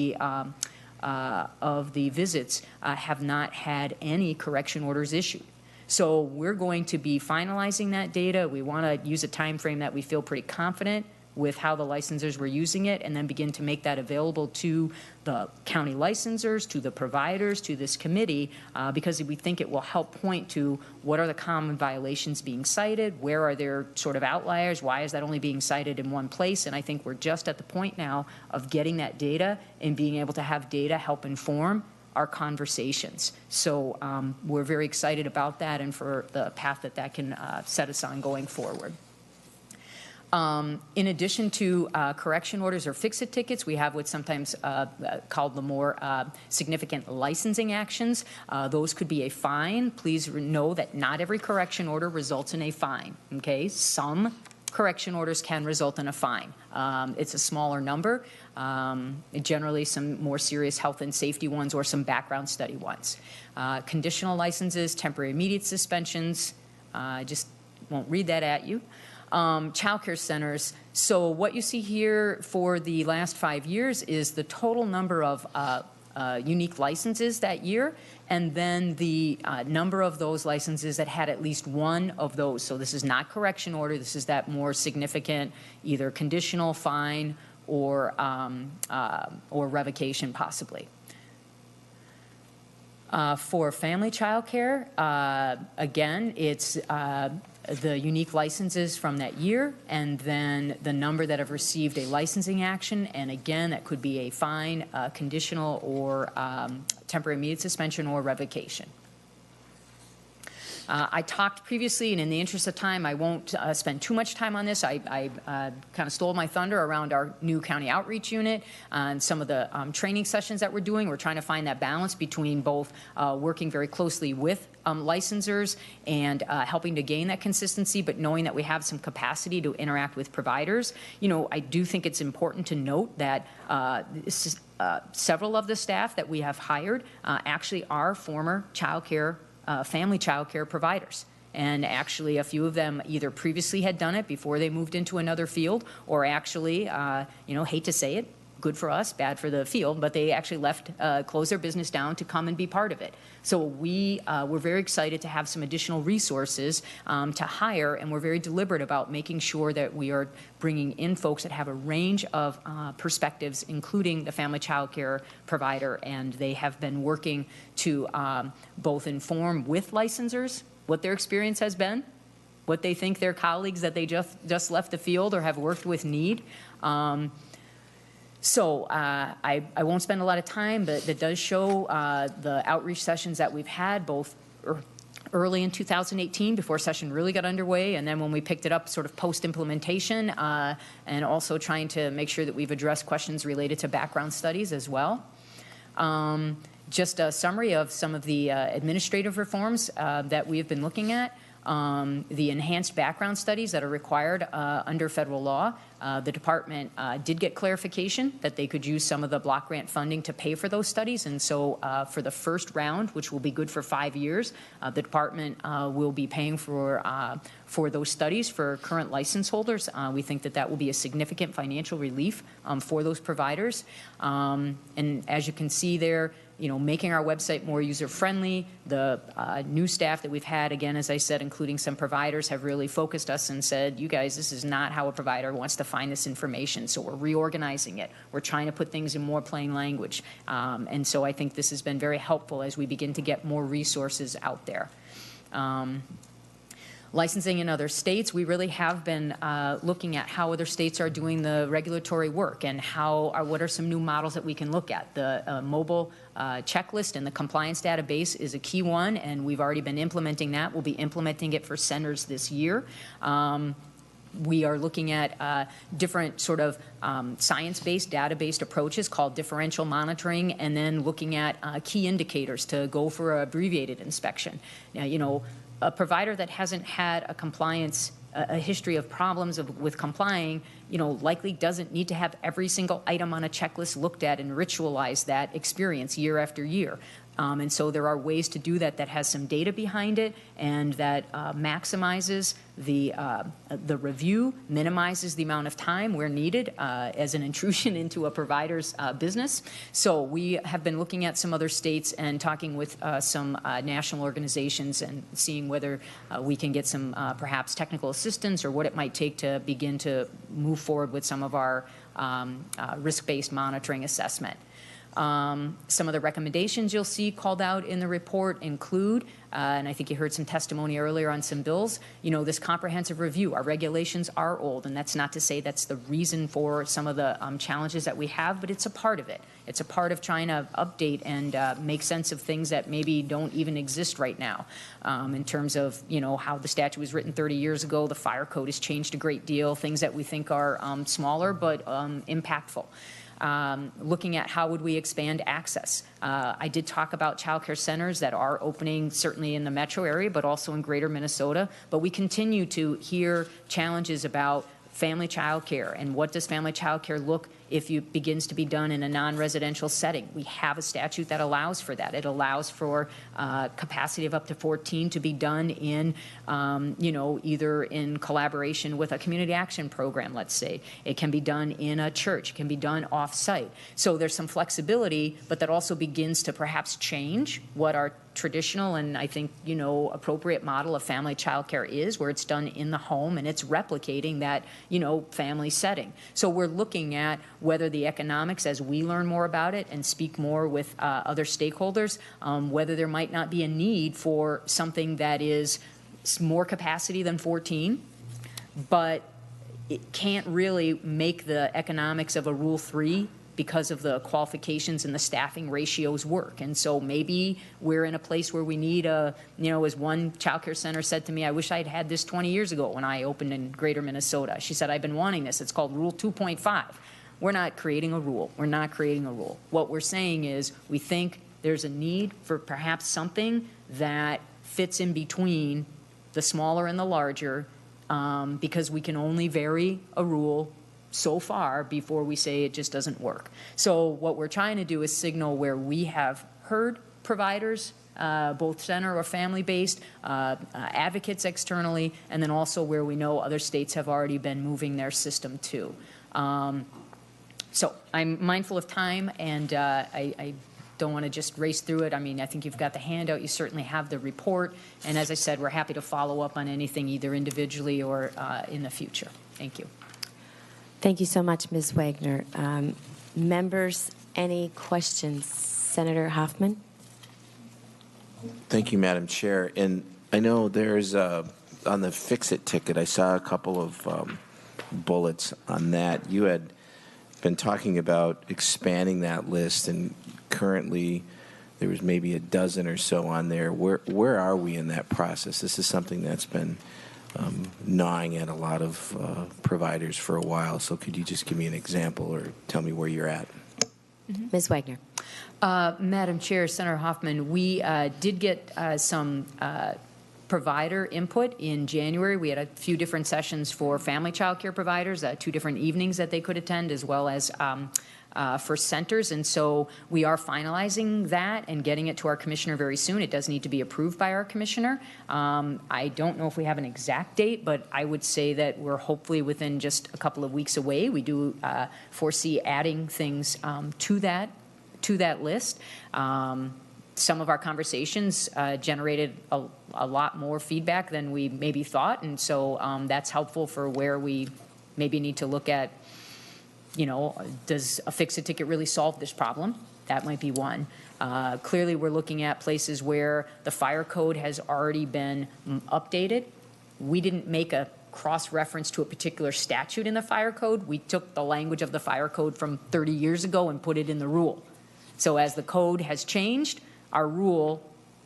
the visits have not had any correction orders issued. So we're going to be finalizing that data. We want to use a time frame that we feel pretty confident with how the licensors were using it, and then begin to make that available to the county licensors, to the providers, to this committee, because we think it will help point to what are the common violations being cited, where are there sort of outliers, why is that only being cited in one place. And I think we're just at the point now of getting that data and being able to have data help inform our conversations. So we're very excited about that and for the path that that can set us on going forward. In addition to correction orders or fix-it tickets, we have what's sometimes called the more significant licensing actions. Those could be a fine. Please know that not every correction order results in a fine. Okay, some correction orders can result in a fine. It's a smaller number, generally some more serious health and safety ones or some background study ones. Conditional licenses, temporary immediate suspensions, I just won't read that at you. Childcare centers. So what you see here for the last 5 years is the total number of unique licenses that year, and then the number of those licenses that had at least one of those. So this is not correction order. This is that more significant, either conditional, fine, or revocation possibly. For family childcare, again, it's the unique licenses from that year, and then the number that have received a licensing action, and again, that could be a fine, conditional, or temporary immediate suspension or revocation. I talked previously, and in the interest of time, I won't spend too much time on this. I kind of stole my thunder around our new county outreach unit and some of the training sessions that we're doing. We're trying to find that balance between both working very closely with licensors and helping to gain that consistency, but knowing that we have some capacity to interact with providers. You know, I do think it's important to note that several of the staff that we have hired actually are former family child care providers. And actually, a few of them either previously had done it before they moved into another field, or actually, hate to say it, good for us, bad for the field, but they actually closed their business down to come and be part of it. So we're very excited to have some additional resources to hire, and we're very deliberate about making sure that we are bringing in folks that have a range of perspectives, including the family child care provider, and they have been working to both inform with licensors what their experience has been, what they think their colleagues that they just left the field or have worked with need. So I won't spend a lot of time, but that does show the outreach sessions that we've had both early in 2018 before session really got underway, and then when we picked it up sort of post-implementation, and also trying to make sure that we've addressed questions related to background studies as well. Just a summary of some of the administrative reforms that we have been looking at. The enhanced background studies that are required under federal law. The department did get clarification that they could use some of the block grant funding to pay for those studies, and so for the first round, which will be good for 5 years, the department will be paying for those studies for current license holders. We think that that will be a significant financial relief for those providers. And as you can see there, making our website more user-friendly. The new staff that we've had, again, as I said, including some providers, have really focused us and said, you guys, this is not how a provider wants to find this information. So we're reorganizing it. We're trying to put things in more plain language. And so I think this has been very helpful as we begin to get more resources out there. Licensing in other states, we really have been looking at how other states are doing the regulatory work and what are some new models that we can look at. The mobile checklist and the compliance database is a key one, and we've already been implementing that. We'll be implementing it for centers this year. We are looking at different sort of science-based, data-based approaches called differential monitoring, and then looking at key indicators to go for an abbreviated inspection. Now, a provider that hasn't had a history of problems with complying, likely doesn't need to have every single item on a checklist looked at and ritualize that experience year after year. And so there are ways to do that has some data behind it and that maximizes the review, minimizes the amount of time where needed as an intrusion into a provider's business. So we have been looking at some other states and talking with some national organizations and seeing whether we can get some perhaps technical assistance or what it might take to begin to move forward with some of our risk-based monitoring assessment. Some of the recommendations you'll see called out in the report include, and I think you heard some testimony earlier on some bills, this comprehensive review. Our regulations are old, and that's not to say that's the reason for some of the challenges that we have, but it's a part of it. It's a part of trying to update and make sense of things that maybe don't even exist right now. In terms of, how the statute was written 30 years ago, the fire code has changed a great deal, things that we think are smaller but impactful. Looking at how would we expand access. I did talk about childcare centers that are opening certainly in the metro area, but also in greater Minnesota. But we continue to hear challenges about family childcare and what does family childcare look if it begins to be done in a non-residential setting. We have a statute that allows for that. It allows for capacity of up to 14 to be done in, either in collaboration with a community action program, let's say. It can be done in a church. It can be done off-site. So there's some flexibility, but that also begins to perhaps change what our traditional and I think, appropriate model of family childcare is, where it's done in the home and it's replicating that, family setting. So we're looking at whether the economics, as we learn more about it and speak more with other stakeholders, whether there might not be a need for something that is more capacity than 14, but it can't really make the economics of a Rule 3 because of the qualifications and the staffing ratios work. And so maybe we're in a place where we need as one childcare center said to me, I wish I'd had this 20 years ago when I opened in greater Minnesota. She said, I've been wanting this. It's called Rule 2.5. We're not creating a rule. We're not creating a rule. What we're saying is we think there's a need for perhaps something that fits in between the smaller and the larger because we can only vary a rule so far before we say it just doesn't work. So what we're trying to do is signal where we have heard providers, both center or family-based, advocates externally, and then also where we know other states have already been moving their system to. So I'm mindful of time, and I don't want to just race through it. I mean, I think you've got the handout. You certainly have the report. And as I said, we're happy to follow up on anything either individually or in the future. Thank you. Thank you so much, Ms. Wagner. Members, any questions? Senator Hoffman? Thank you, Madam Chair. And I know there's, on the Fix-It ticket, I saw a couple of bullets on that. You had been talking about expanding that list, and currently there was maybe a dozen or so on there. Where are we in that process? This is something that's been gnawing at a lot of providers for a while. So could you just give me an example or tell me where you're at? Ms. Wagner. Madam Chair, Senator Hoffman, we did get some provider input in January. We had a few different sessions for family child care providers, 2 different evenings that they could attend, as well as for centers. And so we are finalizing that and getting it to our commissioner very soon. It does need to be approved by our commissioner. I don't know if we have an exact date, but I would say that we're hopefully within just a couple of weeks away. We do foresee adding things to to that list. Some of our conversations generated a lot more feedback than we maybe thought, and so that's helpful for where we maybe need to look at, does a fix-it ticket really solve this problem? That might be one. Clearly, we're looking at places where the fire code has already been updated. We didn't make a cross-reference to a particular statute in the fire code. We took the language of the fire code from 30 years ago and put it in the rule. So as the code has changed, our rule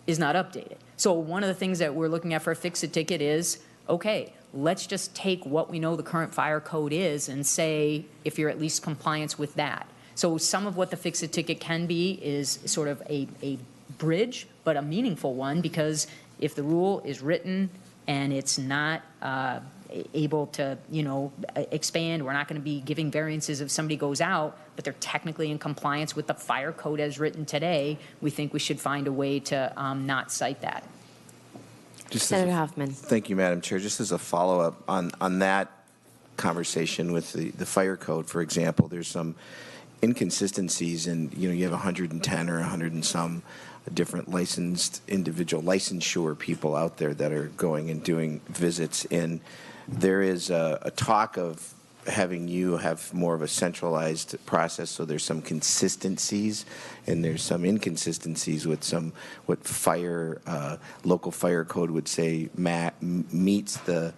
is not updated. So one of the things that we're looking at for a fix-it ticket is, okay, let's just take what we know the current fire code is and say if you're at least compliance with that. So some of what the fix-it ticket can be is sort of a bridge, but a meaningful one, because if the rule is written and it's not able to, expand, we're not going to be giving variances if somebody goes out, but they're technically in compliance with the fire code as written today, we think we should find a way to not cite that. Senator Hoffman. Thank you, Madam Chair. Just as a follow-up on that conversation with the fire code, for example, there's some inconsistencies, and you have 110 or 100 and some different licensed individual licensure people out there that are going and doing visits, and there is a talk of having you have more of a centralized process, so there's some consistencies and there's some inconsistencies with some what local fire code would say meets the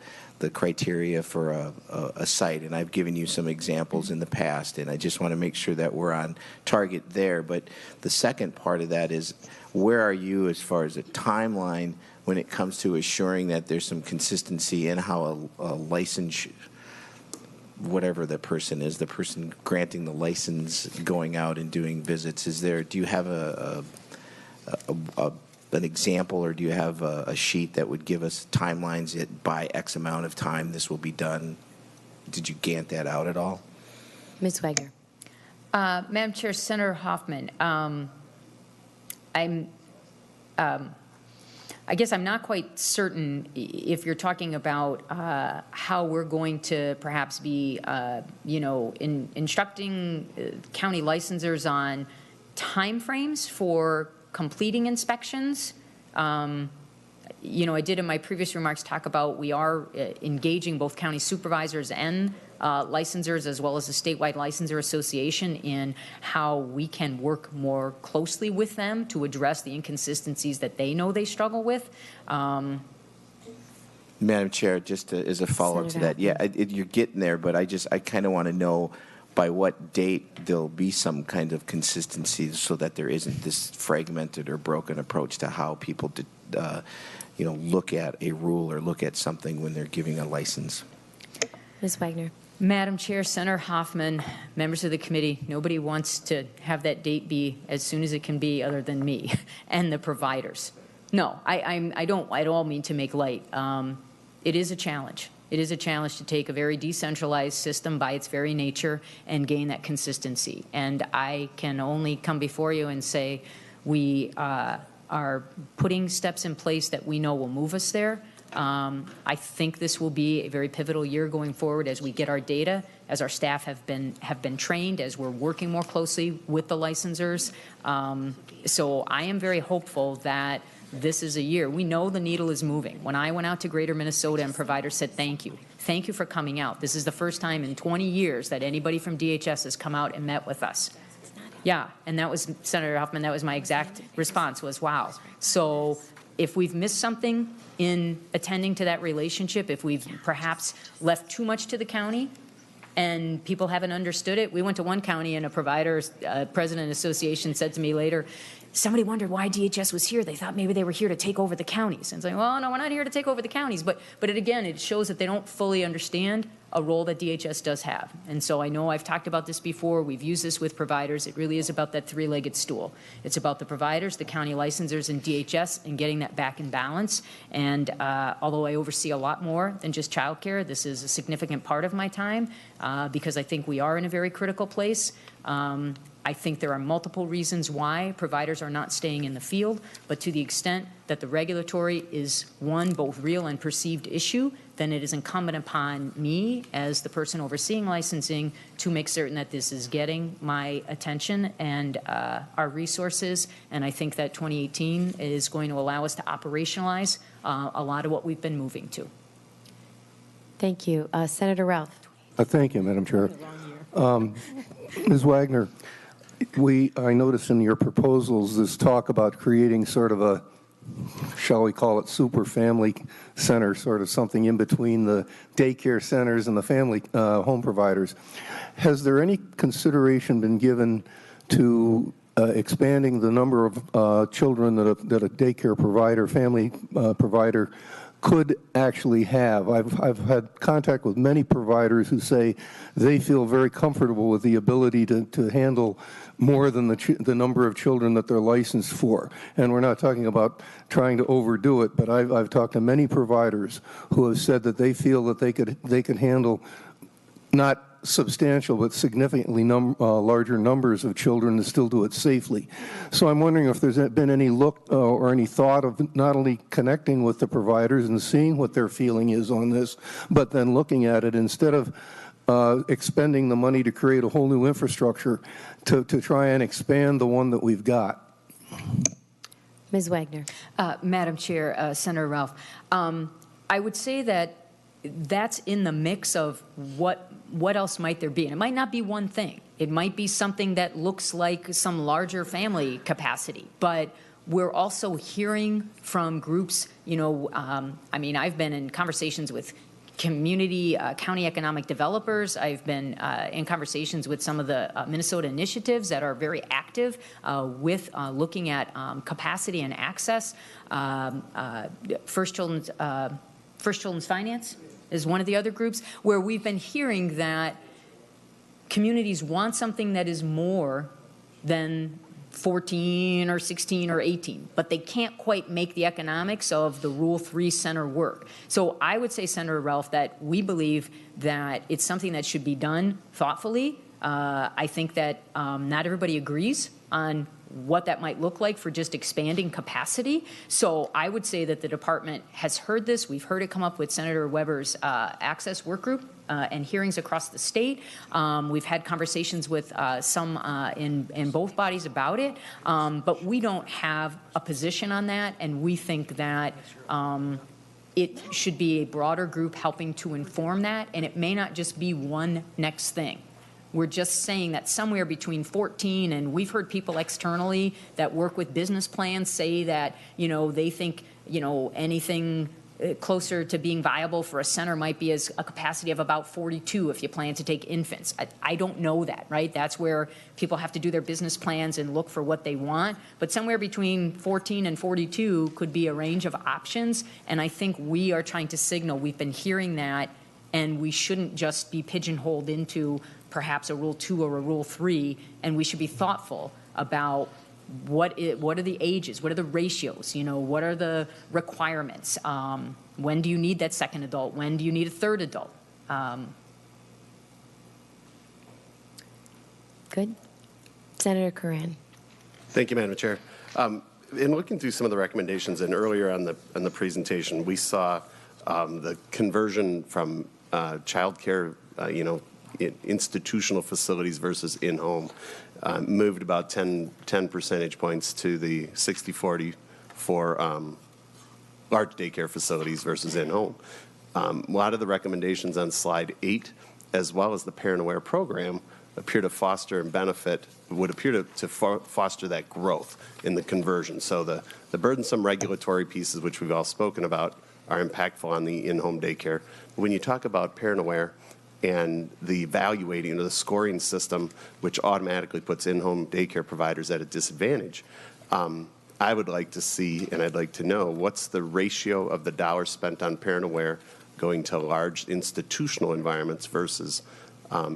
criteria for a site, and I've given you some examples in the past, and I just want to make sure that we're on target there. But the second part of that is, where are you as far as a timeline when it comes to assuring that there's some consistency in how a license, whatever the person granting the license, going out and doing visits, do you have an example, or do you have a sheet that would give us timelines by X amount of time this will be done? Did you Gantt that out at all? Ms. Wagner. Madam Chair, Senator Hoffman, I guess I'm not quite certain if you're talking about how we're going to perhaps be, instructing county licensors on timeframes for completing inspections. I did in my previous remarks talk about we are engaging both county supervisors and licensors, as well as the statewide licensor association, in how we can work more closely with them to address the inconsistencies that they know they struggle with. Madam Chair, just as a follow-up to that, you're getting there, but I kind of want to know by what date there'll be some kind of consistency, so that there isn't this fragmented or broken approach to how people look at a rule or look at something when they're giving a license. Ms. Wagner. Madam Chair, Senator Hoffman, members of the committee, nobody wants to have that date be as soon as it can be, other than me and the providers. No, I don't at all mean to make light. It is a challenge. It is a challenge to take a very decentralized system by its very nature and gain that consistency. And I can only come before you and say we are putting steps in place that we know will move us there. I think this will be a very pivotal year going forward as we get our data, as our staff have been trained, as we're working more closely with the licensors. So I am very hopeful that this is a year. We know the needle is moving. When I went out to Greater Minnesota and providers said, thank you. Thank you for coming out. This is the first time in 20 years that anybody from DHS has come out and met with us. Yeah, and that was, Senator Hoffman, that was my exact response was, wow. So if we've missed something in attending to that relationship, if we've perhaps left too much to the county and people haven't understood it. We went to one county and a provider, president association said to me later, somebody wondered why DHS was here. They thought maybe they were here to take over the counties. And it's like, well, no, we're not here to take over the counties. But again, it shows that they don't fully understand a role that DHS does have. And so I know I've talked about this before. We've used this with providers. It really is about that three-legged stool. It's about the providers, the county licensors, and DHS, and getting that back in balance. And although I oversee a lot more than just childcare, this is a significant part of my time because I think we are in a very critical place. I think there are multiple reasons why providers are not staying in the field, but to the extent that the regulatory is one both real and perceived issue, then it is incumbent upon me as the person overseeing licensing to make certain that this is getting my attention and our resources. And I think that 2018 is going to allow us to operationalize a lot of what we've been moving to. Thank you. Senator Ralph. Thank you, Madam Chair. Ms. Wagner, I noticed in your proposals this talk about creating sort of a, shall we call it, super family center, sort of something in between the daycare centers and the family home providers. Has there any consideration been given to expanding the number of children that a daycare provider, family provider could actually have? I've had contact with many providers who say they feel very comfortable with the ability to handle more than the number of children that they're licensed for. And we're not talking about trying to overdo it, but I've talked to many providers who have said that they feel that they could handle not substantial but significantly larger numbers of children and still do it safely. So I'm wondering if there's been any look or any thought of not only connecting with the providers and seeing what their feeling is on this, but then looking at it instead of expending the money to create a whole new infrastructure to try and expand the one that we've got. Ms. Wagner. Madam Chair, Senator Ralph, I would say that that's in the mix of what else might there be. And it might not be one thing. It might be something that looks like some larger family capacity. But we're also hearing from groups, you know, I mean, I've been in conversations with community, county economic developers. I've been in conversations with some of the Minnesota initiatives that are very active with looking at capacity and access. First Children's Finance is one of the other groups where we've been hearing that communities want something that is more than 14 or 16 or 18, but they can't quite make the economics of the Rule 3 center work. So I would say, Senator Ralph, that we believe that it's something that should be done thoughtfully. I think that not everybody agrees on what that might look like for just expanding capacity. So I would say that the department has heard this. We've heard it come up with Senator Weber's access work group and hearings across the state. We've had conversations with some in both bodies about it, but we don't have a position on that, and we think that it should be a broader group helping to inform that, and it may not just be one next thing. We're just saying that somewhere between 14, and we've heard people externally that work with business plans say that, you know, they think, you know, anything closer to being viable for a center might be as a capacity of about 42 if you plan to take infants. I don't know that, right? That's where people have to do their business plans and look for what they want. But somewhere between 14 and 42 could be a range of options. And I think we are trying to signal we've been hearing that, and we shouldn't just be pigeonholed into perhaps a Rule 2 or a Rule 3, and we should be thoughtful about what are the ages, what are the ratios, you know, what are the requirements, when do you need that second adult, when do you need a third adult. Good. Senator Curran. Thank you, Madam Chair. In looking through some of the recommendations, and earlier on the presentation, we saw the conversion from childcare, institutional facilities versus in-home, moved about 10 percentage points to the 60-40 for large daycare facilities versus in-home. A lot of the recommendations on slide 8, as well as the Parent Aware program, appear to foster and benefit, would appear to foster that growth in the conversion. So the burdensome regulatory pieces, which we've all spoken about, are impactful on the in-home daycare. When you talk about Parent Aware and the evaluating or the scoring system, which automatically puts in-home daycare providers at a disadvantage, I would like to see, and I'd like to know, what's the ratio of the dollars spent on Parent Aware going to large institutional environments versus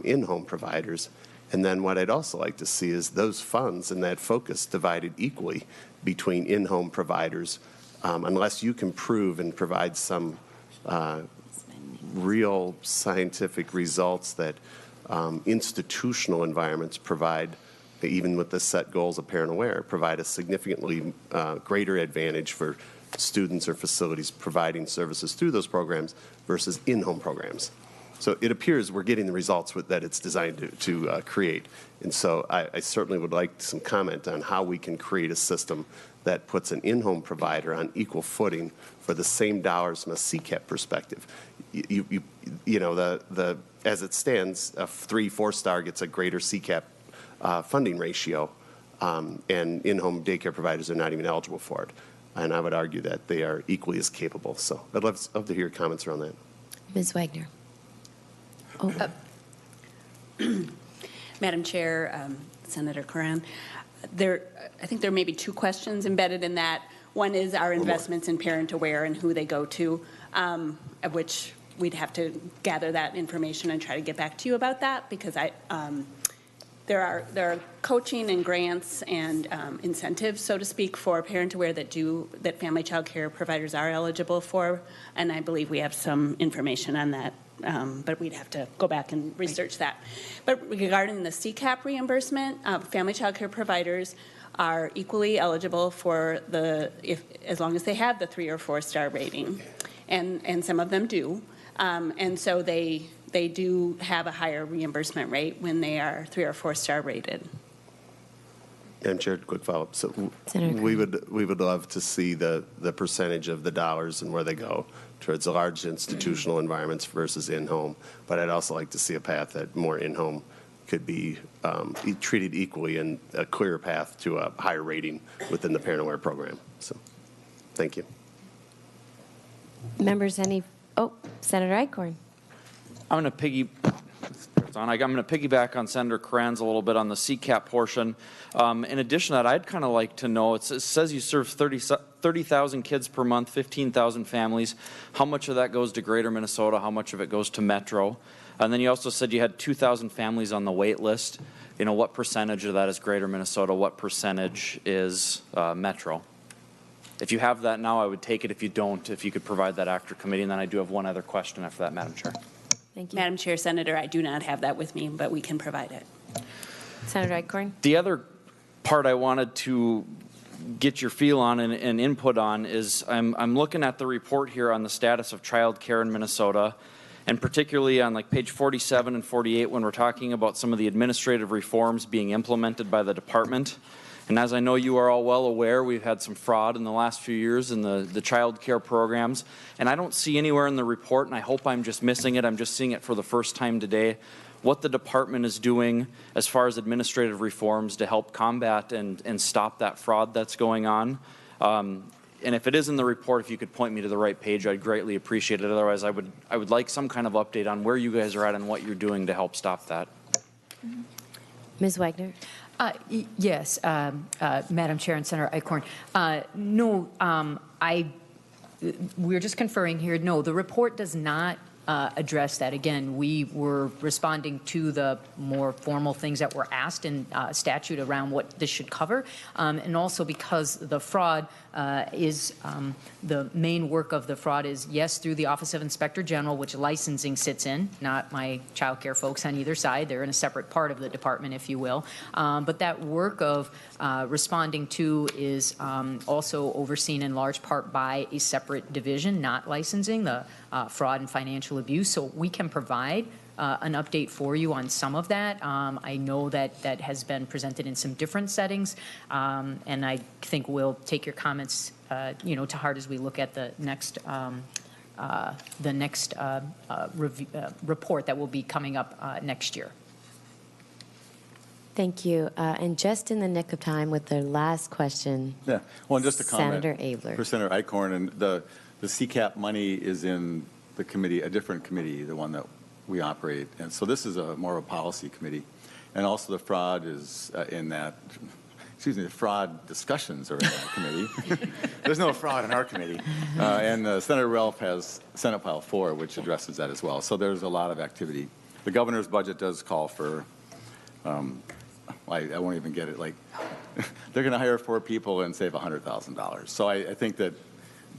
in-home providers. And then what I'd also like to see is those funds and that focus divided equally between in-home providers, unless you can prove and provide some real scientific results that institutional environments provide even with the set goals of Parent Aware, provide a significantly greater advantage for students or facilities providing services through those programs versus in-home programs. So it appears we're getting the results that it's designed to create. And so I certainly would like some comment on how we can create a system that puts an in-home provider on equal footing for the same dollars from a CCAP perspective. You know, as it stands, a 3-4 star gets a greater CCAP funding ratio, and in-home daycare providers are not even eligible for it. And I would argue that they are equally as capable. So I'd love to hear comments around that. Ms. Wagner. Oh. Madam Chair, Senator Coran, I think there may be two questions embedded in that. One is our investments in Parent Aware and who they go to, of which we'd have to gather that information and try to get back to you about that, because there are coaching and grants and incentives, so to speak, for Parent Aware that family child care providers are eligible for, and I believe we have some information on that. But we'd have to go back and research that. But regarding the CCAP reimbursement, family child care providers are equally eligible for as long as they have the 3 or 4 star rating, and some of them do, and so they do have a higher reimbursement rate when they are 3 or 4 star rated. Madam Chair, quick follow-up. So we would love to see the percentage of the dollars and where they go towards the large institutional environments versus in-home. But I'd also like to see a path that more in-home could be treated equally and a clearer path to a higher rating within the Parent Aware program. So thank you. Members, Senator Eichhorn. I'm going to piggyback on Senator Coran's a little bit on the CCAP portion. In addition to that, I'd kind of like to know, it says you serve 30,000 kids per month, 15,000 families. How much of that goes to Greater Minnesota? How much of it goes to Metro? And then you also said you had 2,000 families on the wait list. You know, what percentage of that is Greater Minnesota? What percentage is Metro? If you have that now, I would take it. If you don't, if you could provide that after committee. And then I do have one other question after that, Madam Chair. Thank you. Madam Chair, Senator, I do not have that with me, but we can provide it. Senator Eichhorn. The other part I wanted to get your feel on and input on is I'm looking at the report here on the status of child care in Minnesota, and particularly on like page 47 and 48 when we're talking about some of the administrative reforms being implemented by the department. And as I know you are all well aware, we've had some fraud in the last few years in the child care programs. And I don't see anywhere in the report, and I hope I'm just missing it, I'm just seeing it for the first time today, what the department is doing as far as administrative reforms to help combat and stop that fraud that's going on. And if it is in the report, if you could point me to the right page, I'd greatly appreciate it. Otherwise, I would like some kind of update on where you guys are at and what you're doing to help stop that. Ms. Wagner. Yes, Madam Chair and Senator Eichhorn. No, we're just conferring here. No, the report does not address that. Again, we were responding to the more formal things that were asked in statute around what this should cover, and also because the fraud is the main work of the fraud is, yes, through the Office of Inspector General, which licensing sits in, not my child care folks on either side. They're in a separate part of the department, if you will. But that work of responding to is also overseen in large part by a separate division, not licensing, the fraud and financial abuse. So we can provide an update for you on some of that. I know that that has been presented in some different settings, and I think we'll take your comments, to heart as we look at the next report that will be coming up next year. Thank you. And just in the nick of time with the last question. Yeah. Well, and just a comment. Senator Abler. For Senator Eichhorn, and the CCAP money is in the committee, a different committee, the one that we operate. And so this is more of a policy committee. And also the fraud is in that, the fraud discussions are in that committee. There's no fraud in our committee. And Senator Ralph has Senate File 4, which addresses that as well. So there's a lot of activity. The governor's budget does call for, I won't even get it, like, they're going to hire 4 people and save $100,000. So I think that,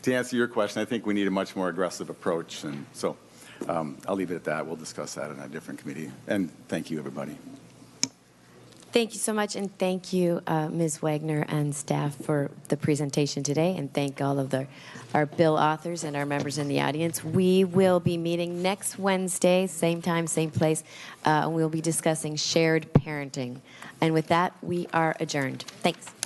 to answer your question, I think we need a much more aggressive approach. And so I'll leave it at that. We'll discuss that in a different committee. And thank you, everybody. Thank you so much, and thank you, Ms. Wagner and staff, for the presentation today, and thank all of our bill authors and our members in the audience. We will be meeting next Wednesday, same time, same place, and we'll be discussing shared parenting. And with that, we are adjourned. Thanks.